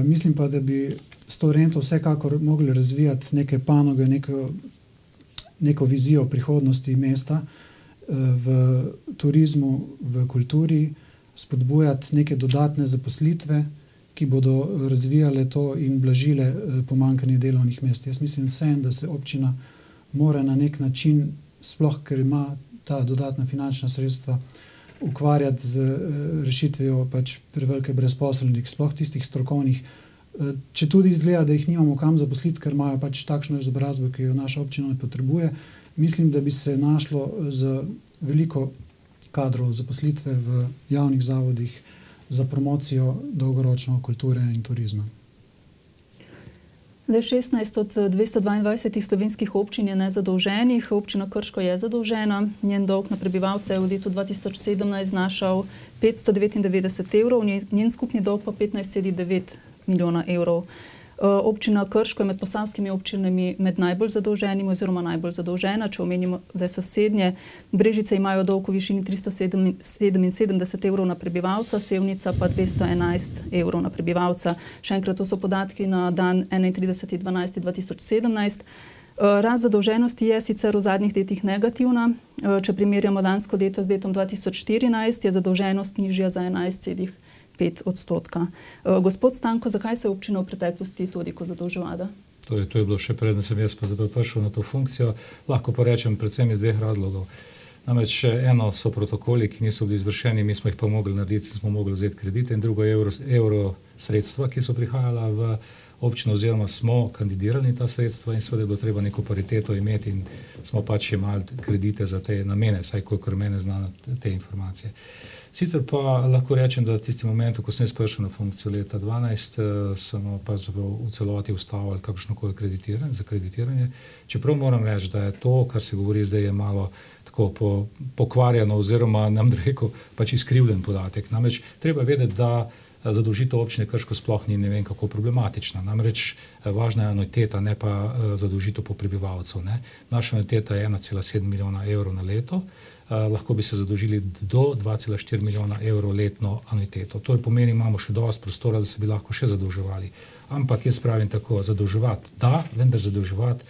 Mislim pa, da bi s to rento vsekakor mogli razvijati neke panoge, neko vizijo prihodnosti mesta v turizmu, v kulturi, spodbujati neke dodatne zaposlitve, ki bodo razvijale to in blažile pomanjkanje delovnih mest. Jaz mislim vsem, da se občina mora na nek način, sploh ker ima ta dodatna finančna sredstva, ukvarjati z rešitvijo pač prevelike brezposelnih, sploh tistih strokovnih. Če tudi izgleda, da jih nimamo kam zaposliti, ker imajo pač takšno izobrazbo, ki jo naša občina ne potrebuje, mislim, da bi se našlo za veliko kadrov zaposlitve v javnih zavodih za promocijo dolgoročno kulture in turizma. 16 od 222 slovenskih občin je nezadolženih. Občina Krško je zadolžena. Njen dolg na prebivalce je v letu 2017 znašal 599 evrov, njen skupni dolg pa 15,9 milijona evrov. Občina Krško je med posavskimi občinami med najbolj zadolženimi oziroma najbolj zadolžena. Če omenimo, da sosednje Brežice imajo dolg v višini 377 evrov na prebivalca, Sevnica pa 211 evrov na prebivalca. Še enkrat, to so podatki na dan 31.12.2017. Rast zadolženosti je sicer v zadnjih letih negativna. Če primerjamo lansko leto z letom 2014, je zadolženost nižja za 11,5%. Gospod Stanko, zakaj se je občina v preteklosti toliko zadolževala? To je bilo še preden sem jaz prišel na to funkcijo. Lahko pa rečem predvsem iz dveh razlogov. Namreč eno so protokoli, ki niso bili izvršeni, mi smo jih pa mogli narediti, smo mogli vzeti kredite, in drugo je euro sredstva, ki so prihajala v občino, oziroma smo kandidirali ta sredstva in seveda je bilo treba neko pariteto imeti in smo pač imeli kredite za te namene, saj kolikor mene zna te informacije. Sicer pa lahko rečem, da v tistem momentu, ko sem prišel na funkcijo leta 2012, smo pač v celoti ustavili kakršnokoli kreditiranje. Čeprav moram reči, da je to, kar se govori zdaj, je malo tako pokvarjeno oziroma nam rekel pač izkrivljen podatek. Namreč treba vedeti, da zadolžitev občine Krško sploh ni ne vem kako problematična. Namreč važna je anuiteta, ne pa zadolžitev po prebivalcev. Naša anuiteta je 1,7 milijona evrov na leto. Lahko bi se zadolžili do 2,4 milijona evrov letno anuiteto. To pomeni, imamo še dosti prostora, da se bi lahko še zadolževali. Ampak jaz pravim tako, zadolževati da, vendar zadolževati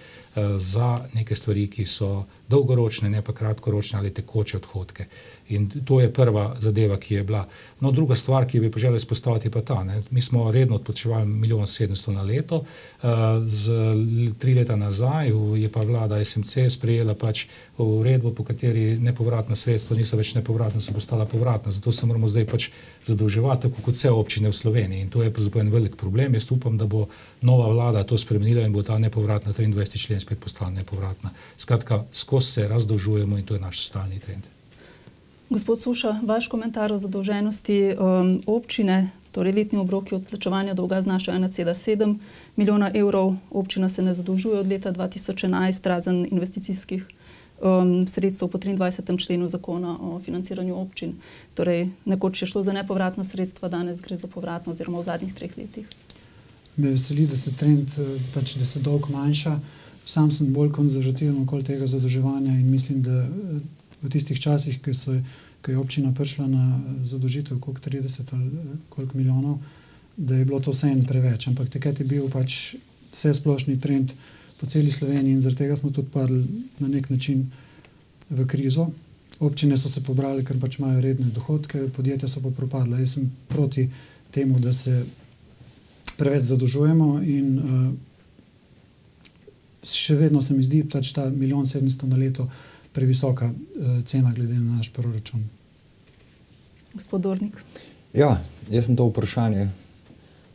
za neke stvari, ki so dolgoročne, ne pa kratkoročne ali tekoče odhodke. In to je prva zadeva, ki je bila. No, druga stvar, ki bi poželel izpostaviti, pa ta. Mi smo redno odpočivali 1 700 000 na leto. 3 leta nazaj je pa vlada SMC sprejela pač uredbo, po kateri nepovratna sredstva niso več nepovratna, so postala povratna. Zato se moramo zdaj pač zadolževati, tako kot vse občine v Sloveniji. In to je pravzaprav en velik problem. Jaz upam, da bo nova vlada to spremenila in bo ta nepovratna 23. člen spet postala nepovratna. Skratka, skozi se razdolžujemo in to je naš stalni trend. Gospod Suša, vaš komentar o zadolženosti občine, torej letni obroki odplačevanja dolga znašajo 1,7 milijona evrov. Občina se ne zadolžuje od leta 2011, razen investicijskih sredstev po 23. členu zakona o financiranju občin. Torej, nekoč je šlo za nepovratna sredstva, danes gre za povratno oziroma v zadnjih 3 letih. Me veseli, da se trend, pač, da se dolg manjša. Sam sem bolj konzervativen okoli tega zadolževanja in mislim, da v tistih časih, ko je občina prišla na zadolžitev koliko 30 ali koliko milijonov, da je bilo to vseeno preveč. Ampak takrat je bil pač vse splošni trend po celi Sloveniji in zaradi tega smo tudi padli na nek način v krizo. Občine so se pobrali, ker pač imajo redne dohodke, podjetja so pa propadla. Jaz sem proti temu, da se preveč zadolžujemo in še vedno se mi zdi pač ta 1 700 000 na leto previsoka cena glede na naš proračun. Gospod Dornik. Ja, jaz sem to vprašanje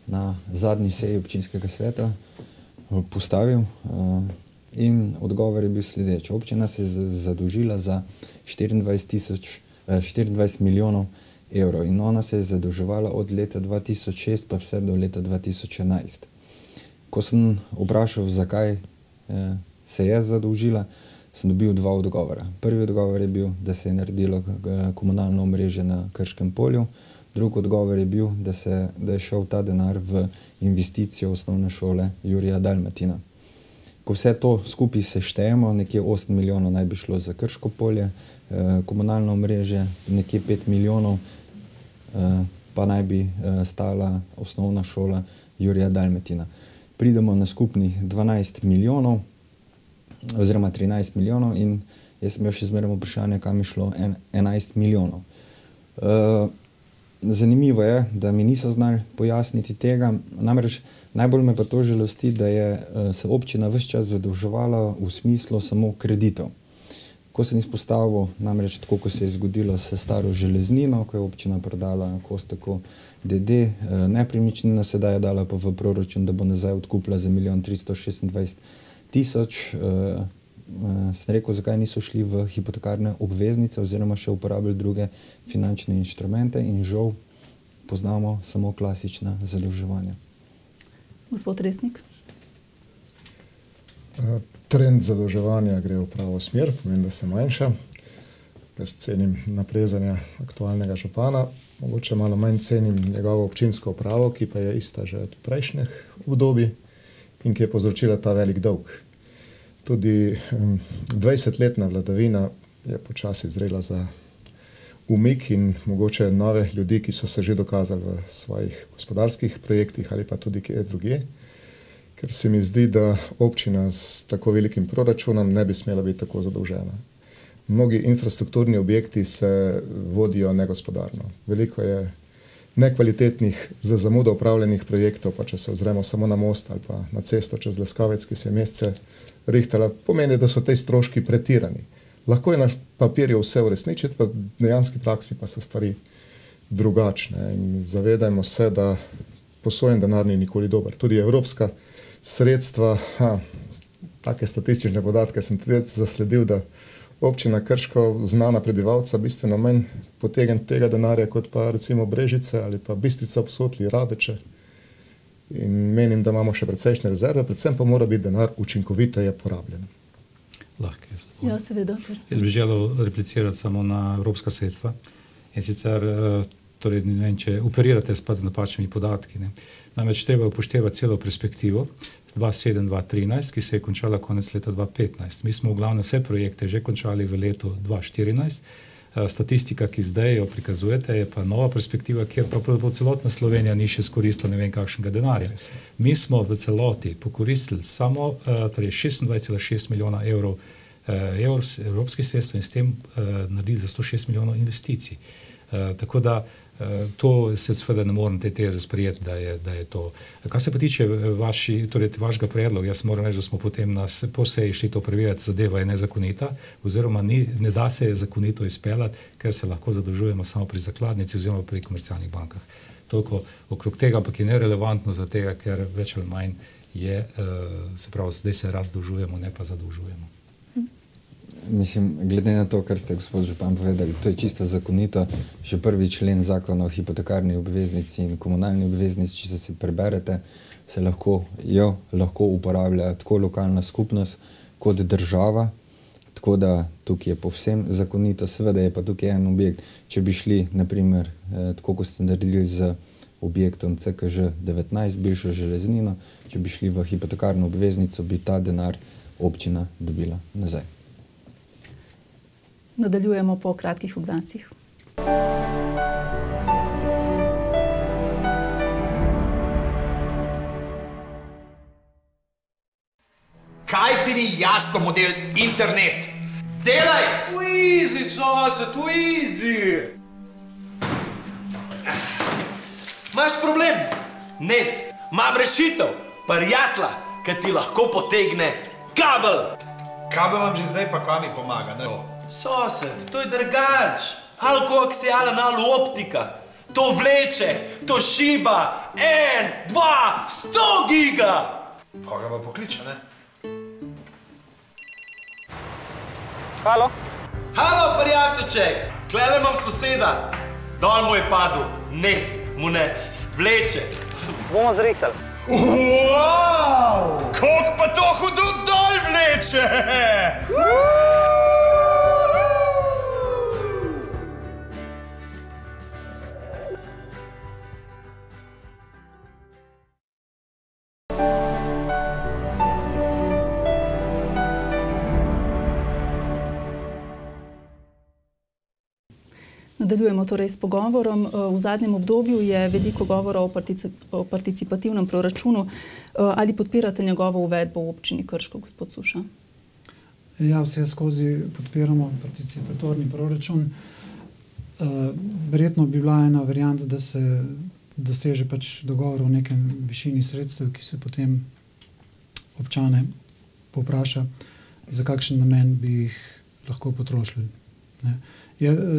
na zadnji seji občinskega sveta postavil in odgovor je bil sledeč. Občina se je zadolžila za 24 milijonov evrov in ona se je zadolževala od leta 2006 pa vse do leta 2011. Ko sem vprašal, zakaj se je zadolžila, sem dobil 2 odgovora. Prvi odgovor je bil, da se je naredilo komunalno omrežje na Krškem polju. Drugi odgovor je bil, da je šel ta denar v investicijo osnovne šole Jurija Dalmatina. Ko vse to skupaj seštejemo, nekje 8 milijonov naj bi šlo za Krško polje, komunalno omrežje, nekje 5 milijonov pa naj bi stala osnovna šola Jurija Dalmatina. Pridemo na skupnih 12 milijonov oziroma 13 milijonov in jaz sem imel še zmeraj vprašanje, kam je šlo 11 milijonov. Zanimivo je, da mi niso znali pojasniti tega, namreč najbolj me pa to žalosti, da je se občina ves čas zadolževala v smislu samo kreditov. Ko sem izpostavil, namreč tako, ko se je zgodilo s staro železnino, ko je občina prodala Kosteku DD, nepremičnina sedaj je dala pa v proračun, da bo nazaj odkupila za 1 326 000. Sem rekel, zakaj niso šli v hipotekarne obveznice oziroma še uporabili druge finančne inštrumente in žal poznamo samo klasična zadolževanja. Gospod Resnik. Trend zadolževanja gre v pravo smer, pomeni, da se manjša. Jaz cenim naprezanja aktualnega župana, mogoče malo manj cenim njegovo občinsko upravo, ki pa je ista že od prejšnjih obdobij in ki je povzročila ta velik dolg. Tudi 20-letna vladavina je počasi zrela za umik in mogoče nove ljudi, ki so se že dokazali v svojih gospodarskih projektih ali pa tudi kje drugje, ker se mi zdi, da občina s tako velikim proračunom ne bi smela biti tako zadolžena. Mnogi infrastrukturni objekti se vodijo negospodarno. Veliko je nekvalitetnih, za zamudo upravljenih projektov, pa če se ozremo samo na most ali pa na cesto čez Leskovec, ki se je mesece rihtala, pomeni, da so te stroški pretirani. Lahko je na papirju vse uresničiti, v dejanski praksi pa so stvari drugačne. In zavedajmo se, da posojen denar ni nikoli dober. Tudi evropska sredstva, take statistične podatke sem tudi zasledil, da občina Krško, znana prebivalca, bistveno manj potegne tega denarja kot pa recimo Brežice ali pa Bistrica ob Sotli, Radeče. In menim, da imamo še precejšnje rezerve, predvsem pa mora biti denar učinkoviteje porabljen. Lahko. Ja, seveda. Jaz bi želel replicirati samo na evropska sredstva. In sicer, torej, ne vem, če operirate z napačnimi podatki. Namreč treba upoštevati celo perspektivo 2007-2013, ki se je končala konec leta 2015. Mi smo v glavne vse projekte že končali v letu 2014. Statistika, ki zdaj jo prikazujete, je pa nova perspektiva, kjer pa celotna Slovenija ni še skoristila ne vem kakšnega denarja. Mi smo v celoti pokoristili samo 26,6 milijona evrov evropskih sredstev in s tem naredili za 106 milijonov investicij. Tako da to se seveda ne morem te teze sprejeti, da je to. Kar se pa tiče vašega predloga, jaz moram reči, da smo potem po seji šli to preverjati, zadeva je nezakonita, oziroma ne da se je zakonito izpeljati, ker se lahko zadolžujemo samo pri zakladnici oziroma pri komercialnih bankah. Toliko okrog tega, ampak je nerelevantno za tega, ker več ali manj je, se pravi, zdaj se razdolžujemo, ne pa zadolžujemo. Mislim, glede na to, kar ste gospod župan povedali, to je čisto zakonito. Še 1. člen zakona o hipotekarni obveznici in komunalni obveznici, če se preberete, se lahko uporablja tako lokalna skupnost kot država, tako da tukaj je povsem zakonito. Seveda je pa tukaj en objekt, če bi šli, naprimer, tako kot ste naredili z objektom CKŽ 19, bivšo železnino. Če bi šli v hipotekarno obveznico, bi ta denar občina dobila nazaj. Nadaljujemo po kratkih oglasih. Kaj ti ni jasno, model internet? Delaj! Easy, sosed, easy! Imaš problem? Ned, imam rešitev, prijatelja, ki ti lahko potegne kabel. Kabel vam že zdaj pa kaj mi pomaga, ne? Sosed, to je drugač. Alkoaksialna optika. To vleče, to šiba. 1, 2, 100 giga! Pa ga pa pokliče, ne? Halo? Halo, prijateljček! Klele imam soseda. Dol mu je padel. Ned, mu ne vleče. Bomo zrihtali. Wow! Koliko pa to hudo dol vleče? Nadaljujemo torej s pogovorom. V zadnjem obdobju je veliko govora o participativnem proračunu. Ali podpirate njegovo uvedbo v občini Krško, gospod Suša? Ja, vse skozi podpiramo participatorni proračun. Verjetno bi bila ena varianta, da se doseže pač dogovor o nekem višini sredstev, ki se potem občane povpraša, za kakšen namen bi jih lahko potrošili.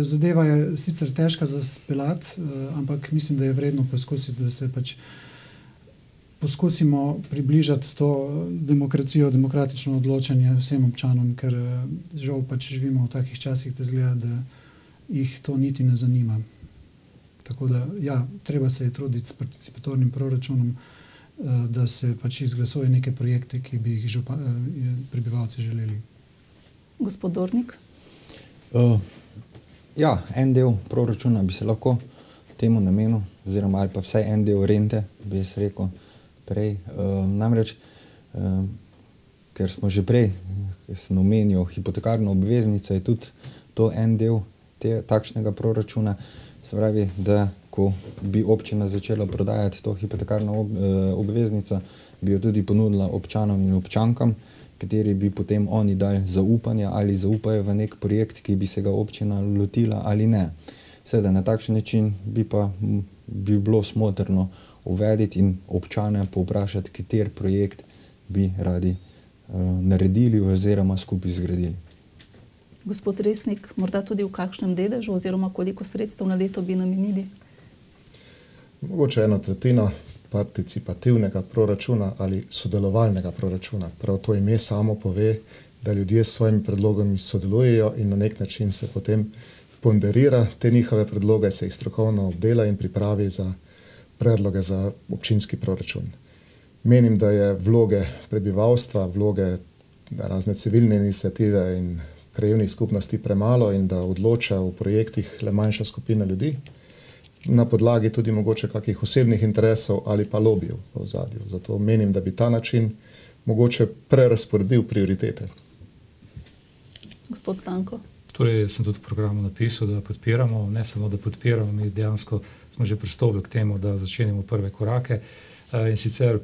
Zadeva je sicer težka za speljati, ampak mislim, da je vredno poskusiti, da se pač poskusimo približati to demokracijo, demokratično odločanje vsem občanom, ker žal pač živimo v takih časih, da izgleda, da jih to niti ne zanima. Tako da, ja, treba se je truditi s participatornim proračunom, da se pač izglasuje neke projekte, ki bi jih prebivalci želeli. Gospod Dornik? Ja, en del proračuna bi se lahko temu namenil, oziroma ali pa vsaj en del rente, bi jaz rekel prej. Namreč, ker smo že prej, ker sem omenil hipotekarno obveznico, je tudi to en del takšnega proračuna. Se pravi, da ko bi občina začela prodajati to hipotekarno obveznico, bi jo tudi ponudila občanom in občankam, kateri bi potem oni dali zaupanje ali zaupajo v nek projekt, ki bi se ga občina lotila ali ne. Seveda, na takšen način bi bilo smotrno uvediti in občane povprašati, kater projekt bi radi naredili oziroma skupaj zgradili. Gospod Resnik, morda tudi v kakšnem deležu oziroma koliko sredstev na leto bi namenili? Mogoče 1/3 participativnega proračuna ali sodelovalnega proračuna. Prav to ime samo pove, da ljudje s svojimi predlogami sodelujejo in na nek način se potem ponderira te njihove predloge, se jih strokovno obdela in pripravi za predloge za občinski proračun. Menim, da je vloge prebivalstva, vloge razne civilne iniciative in krajevnih skupnosti premalo in da odloča o projektih le manjša skupina ljudi, na podlagi tudi mogoče kakih osebnih interesov ali pa lobijev v ozadju. Zato menim, da bi ta način mogoče prerasporedil prioritete. Gospod Stanko. Torej, sem tudi v programu napisal, da podpiramo, ne samo da podpiramo, mi dejansko smo že pristopili k temu, da začenjamo prve korake. In sicer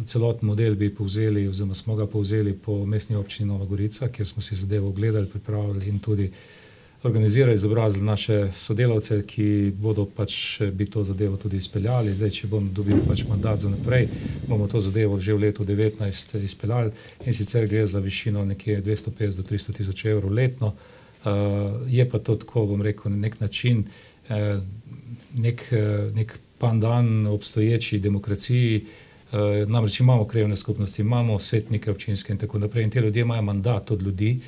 celoten model bi povzeli, oziroma smo ga povzeli po mestni občini Nova Gorica, kjer smo si zadevo ogledali, pripravili in tudi organizirali, izobrazili naše sodelavce, ki bodo pač bi to zadevo tudi izpeljali. Zdaj, če bomo dobili pač mandat za naprej, bomo to zadevo že v letu 2019 izpeljali in sicer gre za višino nekje 250 do 300 tisoč evrov letno. Je pa to tako, bom rekel, na nek način, nek pandan obstoječi demokraciji, namreč imamo krajevne skupnosti, imamo svetnike občinske in tako naprej in te ljudje imajo mandat od ljudi,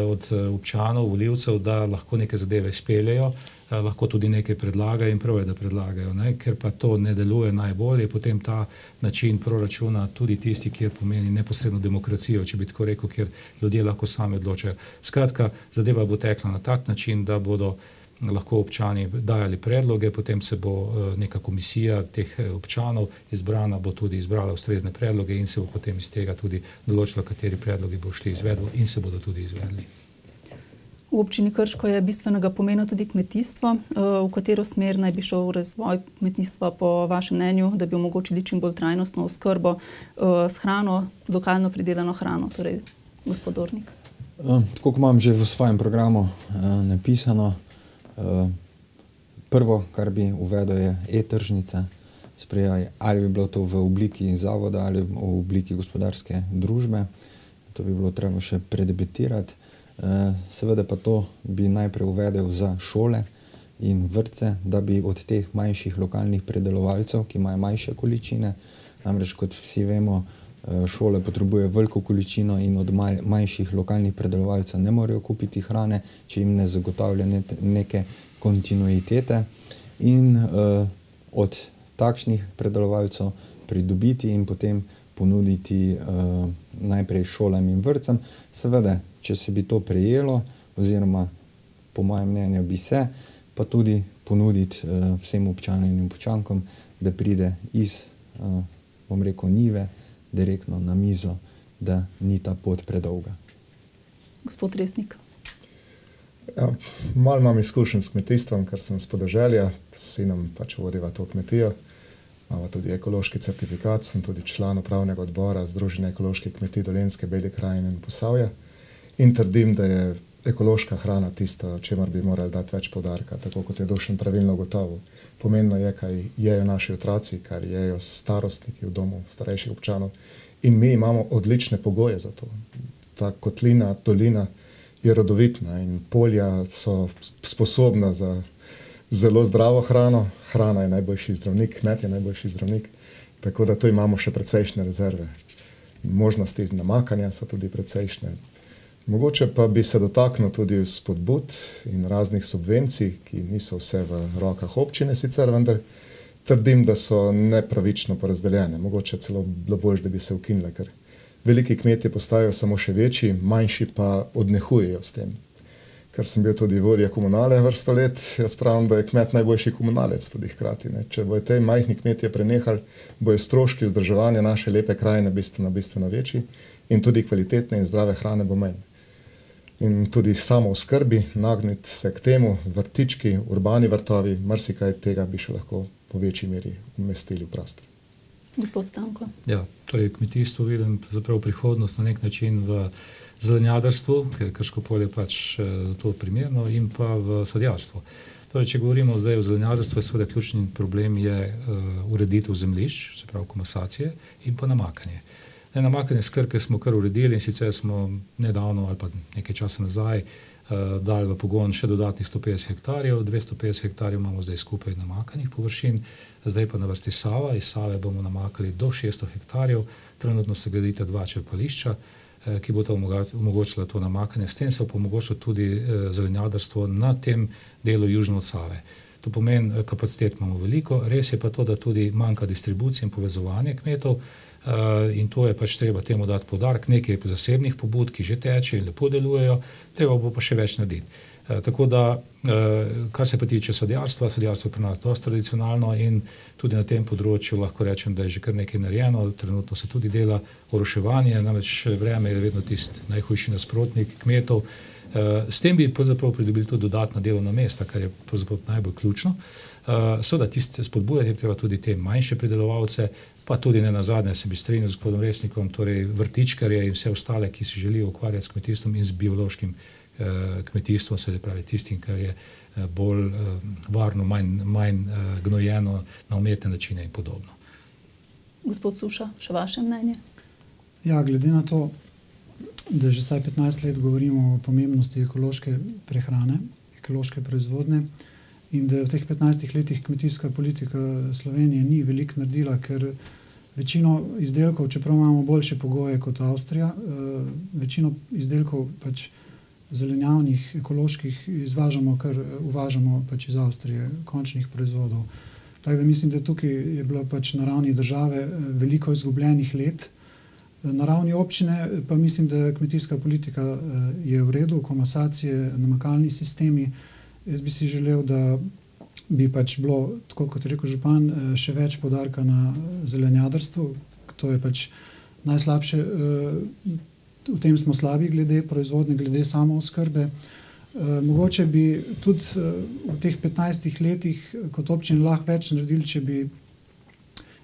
od občanov, volivcev, da lahko neke zadeve izpeljejo, lahko tudi nekaj predlagajo in prav je, da predlagajo. Ker pa to ne deluje najbolje, potem ta način proračuna tudi tisti, kjer pomeni neposredno demokracijo, če bi tako rekel, kjer ljudje lahko sami odločajo. Skratka, zadeva bo tekla na tak način, da bodo lahko občani dajali predloge, potem se bo neka komisija teh občanov izbrana, bo tudi izbrala ustrezne predloge in se bo potem iz tega tudi določila, kateri predlogi bo šli izvedbo in se bodo tudi izvedli. V občini Krško je bistvenega pomena tudi kmetijstvo. V katero smer naj bi šel razvoj kmetijstva po vašem mnenju, da bi omogočili čim bolj trajnostno oskrbo s hrano, lokalno pridelano hrano, torej gospod Dornik? Tako kot imam že v svojem programu napisano, prvo, kar bi uvedel, je e-tržnica. Ali bi bilo to v obliki zavoda ali v obliki gospodarske družbe. To bi bilo treba še predebatirati. Seveda pa to bi najprej uvedel za šole in vrtce, da bi od teh manjših lokalnih predelovalcev, ki imajo manjše količine, namreč kot vsi vemo, šole potrebujejo veliko količino in od manjših lokalnih predelovalcev ne morejo kupiti hrane, če jim ne zagotavlja neke kontinuitete, in od takšnih predelovalcev pridobiti in potem ponuditi najprej šolam in vrtcem. Seveda, če se bi to prejelo, oziroma po mojem mnenju bi se, pa tudi ponuditi vsem občanom in občankom, da pride iz, bom rekel, njive direktno na mizo, da ni ta pot predolga. Gospod Resnik. Ja, malo imam izkušenj s kmetijstvom, ker sem s podeželja, s sinom pač vodiva to kmetijo. Imamo tudi ekološki certifikat, sem tudi član upravnega odbora Združenja ekoloških kmetij Dolenjske, Bele krajine in Posavja in trdim, da je ekološka hrana tisto, čemur bi morali dati več poudarka, tako kot je Dušan pravilno ugotovil. Pomembno je, kaj jejo naši otroci, kar jejo starostniki v domu starejših občanov, in mi imamo odlične pogoje za to. Ta kotlina, dolina je rodovitna in polja so sposobna za zelo zdravo hrano. Hrana je najboljši zdravnik, kmet je najboljši zdravnik, tako da tu imamo še precejšnje rezerve. Možnosti namakanja so tudi precejšnje. Mogoče pa bi se dotaknil tudi spodbud in raznih subvencij, ki niso vse v rokah občine sicer, vendar trdim, da so nepravično porazdeljene. Mogoče celo bilo bolje, da bi se ukinile, ker veliki kmetje postajajo samo še večji, manjši pa odnehujejo s tem. Ker sem bil tudi vodja komunale vrsto let, jaz pravim, da je kmet najboljši komunalec tudi hkrati. Če bojo te majhni kmetje prenehali, bojo stroški vzdrževanja naše lepe krajine bistveno večji in tudi kvalitetne in zdrave hrane bo manj. In tudi samo v skrbi, nagniti se k temu, vrtički, urbani vrtovi, marsikaj tega bi še lahko po večji meri umestili v prostor. Gospod Stanko. Ja, torej kmetijstvo vidim zapravo prihodnost na nek način v zelenjadarstvu, ker je Krško polje pač za to primerno, in pa v sadjarstvu. Torej, če govorimo zdaj o zelenjadarstvu, je seveda ključni problem je ureditev zemljišč, se pravi komasacije, in pa namakanje. Namakanje s Krke smo kar uredili in sicer smo nedavno ali pa nekaj časa nazaj dali v pogon še dodatnih 150 hektarjev, 250 hektarjev imamo zdaj skupaj namakanih površin, zdaj pa na vrsti Sava, iz Save bomo namakali do 600 hektarjev, trenutno se gradita 2 črpališča, ki bo to omogočila to namakanje. S tem se bo omogočilo tudi zelenjadarstvo na tem delu južno od Save. To pomeni, kapacitet imamo veliko, res je pa to, da tudi manjka distribucija in povezovanje kmetov, in to je pač treba temu dati poudarek, nekaj zasebnih pobud, ki že teče in lepo delujejo, treba bo pa še več narediti. Tako da, kar se pa tiče sadjarstva, sadjarstvo je pri nas dosti tradicionalno in tudi na tem področju lahko rečem, da je že kar nekaj narejeno, trenutno se tudi dela oroševanje, namreč vreme je vedno tisti najhujši nasprotnik kmetov. S tem bi pravzaprav pridobili tudi dodatna delovna mesta, kar je pravzaprav najbolj ključno. Seveda spodbujati je treba tudi te manjše pridelovalce, pa tudi ne nazadnje se bi strinjal z gospodom Resnikom, torej vrtičkarje in vse ostale, ki se želijo ukvarjati s kmetijstvom in z biološkim kmetijstvom, se pravi tistim, kar je bolj varno, manj gnojeno na umetne načine in podobno. Gospod Suša, še vaše mnenje? Ja, glede na to, da že vsaj 15 let govorimo o pomembnosti ekološke prehrane, ekološke proizvodnje, in da v teh 15 letih kmetijska politika Slovenije ni veliko naredila, ker večino izdelkov, čeprav imamo boljše pogoje kot Avstrija, večino izdelkov pač zelenjavnih, ekoloških uvažamo pač iz Avstrije, končnih proizvodov. Tako da mislim, da tukaj je bilo pač na ravni države veliko izgubljenih let. Na ravni občine pa mislim, da kmetijska politika je v redu, komasacije, namakalni sistemi, Jaz bi si želel, da bi pač bilo, tako kot je rekel župan, še več poudarka na zelenjadarstvu. To je pač najslabše, v tem smo slabi glede proizvodnje, glede samooskrbe. Mogoče bi tudi v teh 15 letih kot občine lahko več naredili, če bi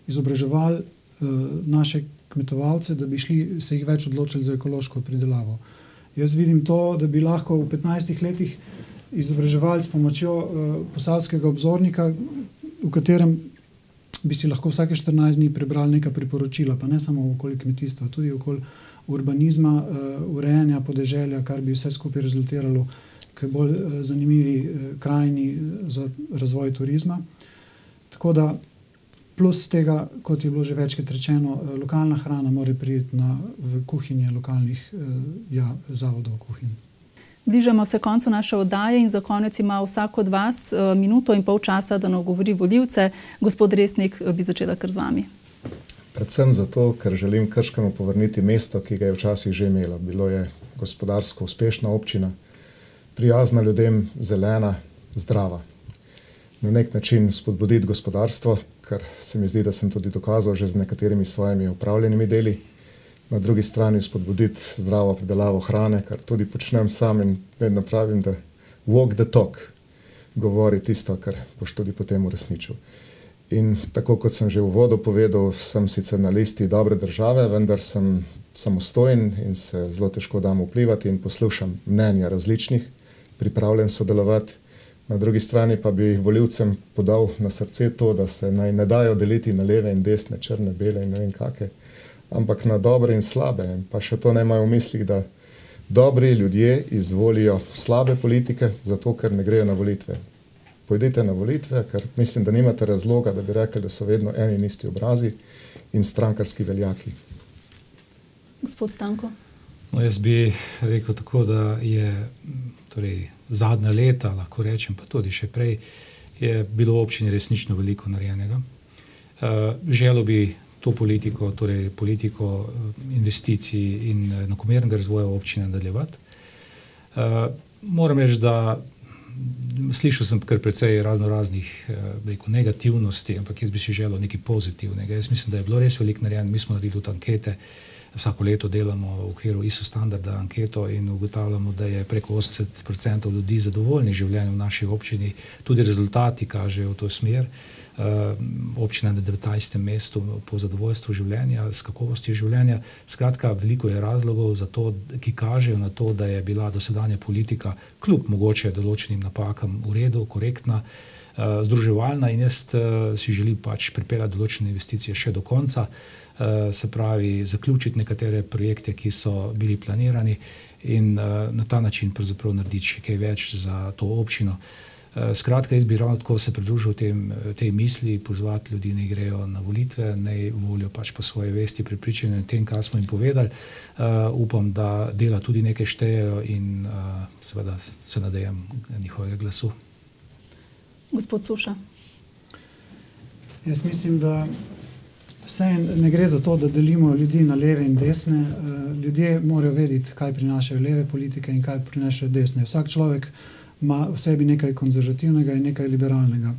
izobraževali naše kmetovalce, da bi se jih več odločili za ekološko pridelavo. Jaz vidim to, da bi lahko v 15 letih izobraževali s pomočjo Posavskega obzornika, v katerem bi si lahko vsake 14 dni prebrali neka priporočila, pa ne samo okoli kmetijstva, tudi okoli urbanizma, urejanja podeželja, kar bi vse skupaj rezultiralo k bolj zanimivi krajini za razvoj turizma. Tako da plus tega, kot je bilo že večkrat rečeno, lokalna hrana mora priti v kuhinje lokalnih zavodov kuhinj. Bližamo se koncu naše oddaje in za konec ima vsak od vas minuto in pol časa, da nagovori volivce. Gospod Resnik, bi začela kar z vami. Predvsem zato, ker želim Krškemu povrniti mesto, ki ga je včasih že imela. Bilo je gospodarsko uspešna občina, prijazna ljudem, zelena, zdrava. Na nek način spodbuditi gospodarstvo, kar se mi zdi, da sem tudi dokazal že z nekaterimi svojimi upravljenimi deli. Na drugi strani spodbuditi zdravo pridelavo hrane, kar tudi počnem sam in vedno pravim, da walk the talk, govori tisto, kar boš tudi potem uresničil. In tako kot sem že v uvodu povedal, sem sicer na listi dobre države, vendar sem samostojen in se zelo težko dam vplivati in poslušam mnenja različnih, pripravljen sodelovati. Na drugi strani pa bi volivcem podal na srce to, da se naj ne dajo deliti na leve in desne, črne, bele in ne vem kake, ampak na dobre in slabe. Pa še to naj imajo v mislih, da dobri ljudje izvolijo slabe politike, zato ker ne grejo na volitve. Pojdite na volitve, ker mislim, da nimate razloga, da bi rekli, da so vedno eni in isti obrazi in strankarski veljaki. Gospod Stanko? No, jaz bi rekel tako, da je zadnja leta, lahko rečem, pa tudi še prej, je bilo v občini resnično veliko narejenega. Želel bi to politiko, torej politiko investicij in enakomernega razvoja občine nadaljevati. Moram reči, da slišal sem kar precej raznih negativnosti, ampak jaz bi si želel nekaj pozitivnega. Jaz mislim, da je bilo res veliko narejeno. Mi smo naredili tudi ankete, vsako leto delamo v okviru ISO standarda anketo in ugotavljamo, da je preko 80% ljudi zadovoljnih življenjem v naši občini. Tudi rezultati kažejo v to smer. Občina na 19. mestu po zadovoljstvu življenja, s kakovostjo življenja. Skratka, veliko je razlogov za to, ki kažejo na to, da je bila dosedanja politika kljub mogoče določenim napakam v redu, korektna, združevalna in jaz si želim pač pripeljati določene investicije še do konca, se pravi zaključiti nekatere projekte, ki so bili planirani in na ta način pravzaprav narediti še kaj več za to občino. Skratka, jaz bi ravno tako se pridružil tej misli, pozvati ljudi, naj grejo na volitve, naj volijo pač po svoje vesti, prepričanju in tem, kar smo jim povedali. Upam, da dela tudi nekaj štejejo in seveda se nadejam njihovega glasu. Gospod Suša. Jaz mislim, da vse ne gre za to, da delimo ljudi na leve in desne. Ljudje morajo vedeti, kaj prinašajo leve politike in kaj prinašajo desne. Vsak človek ima v sebi nekaj konzervativnega in nekaj liberalnega.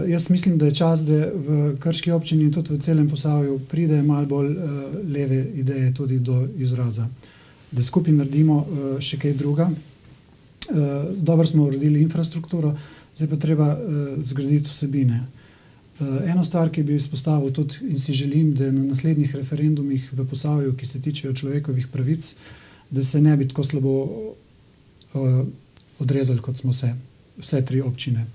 Jaz mislim, da je čas, da v Krški občini in tudi v celem Posavju pride malo bolj leve ideje tudi do izraza. Da skupaj naredimo še kaj druga. Dobro smo uredili infrastrukturo, zdaj pa treba zgraditi vsebine. Eno stvar, ki bi izpostavil tudi in si želim, da na naslednjih referendumih v Posavju, ki se tičejo človekovih pravic, da se ne bi tako slabo odrezali, kot smo se, vse tri občine.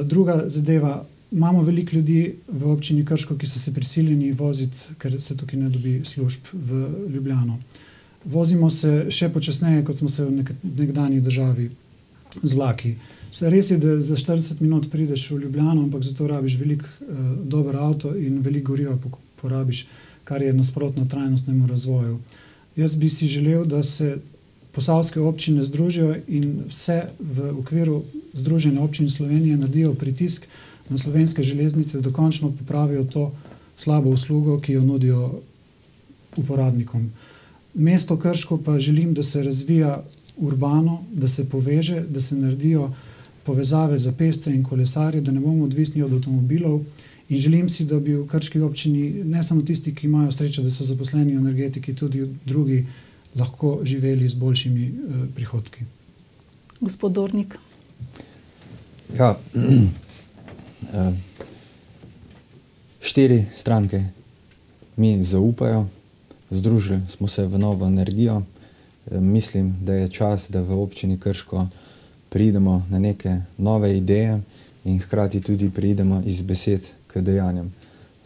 Druga zadeva, imamo veliko ljudi v občini Krško, ki so se prisiljeni voziti, ker se tukaj ne dobi služb v Ljubljano. Vozimo se še počasneje, kot smo se v nekdanji državi z vlaki. Res je, da za 40 minut prideš v Ljubljano, ampak zato rabiš veliko dober avto in veliko goriva porabiš, kar je nasprotno trajnostnemu razvoju. Jaz bi si želel, da se posavske občine združijo in vse v okviru Združenja občin Slovenije naredijo pritisk na Slovenske železnice, da končno popravijo to slabo uslugo, ki jo nudijo uporabnikom. Mesto Krško pa želim, da se razvija urbano, da se poveže, da se naredijo povezave za pešce in kolesarje, da ne bomo odvisni od avtomobilov. In želim si, da bi v Krški občini ne samo tisti, ki imajo srečo, da so zaposleni v energetiki, tudi drugi lahko živeli z boljšimi prihodki. Gospod Dornik. Ja, 4 stranke mi zaupajo, združili smo se v novo energijo. Mislim, da je čas, da v občini Krško pridemo na neke nove ideje in hkrati tudi pridemo iz besed k dejanjem.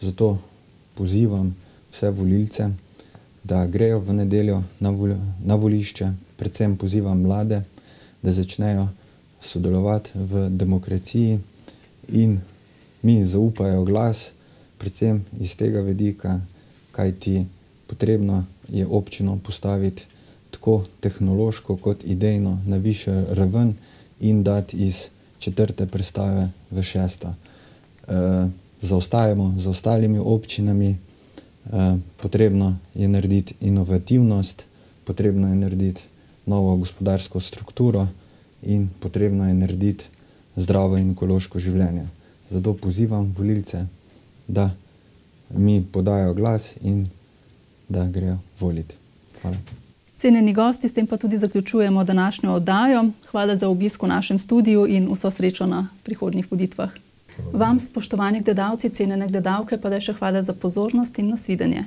Zato pozivam vse volilce, da grejo v nedeljo na volišče, predvsem pozivam mlade, da začnejo sodelovati v demokraciji in mi zaupajo glas, predvsem iz tega vidika, kajti potrebno je občino postaviti tako tehnološko kot idejno na višjo raven in dati iz 4. prestave v 6. Zaostajamo z ostalimi občinami, potrebno je narediti inovativnost, potrebno je narediti novo gospodarsko strukturo in potrebno je narediti zdravo in ekološko življenje. Zato pozivam volilce, da mi podajo glas in da grejo voliti. Hvala. Cenjeni gosti, s tem pa tudi zaključujemo današnjo oddajo. Hvala za obisk v našem studiu in vso srečo na prihodnjih volitvah. Vam, spoštovani gledalci, cenjene gledalke, pa da še hvala za pozornost in nasvidenje.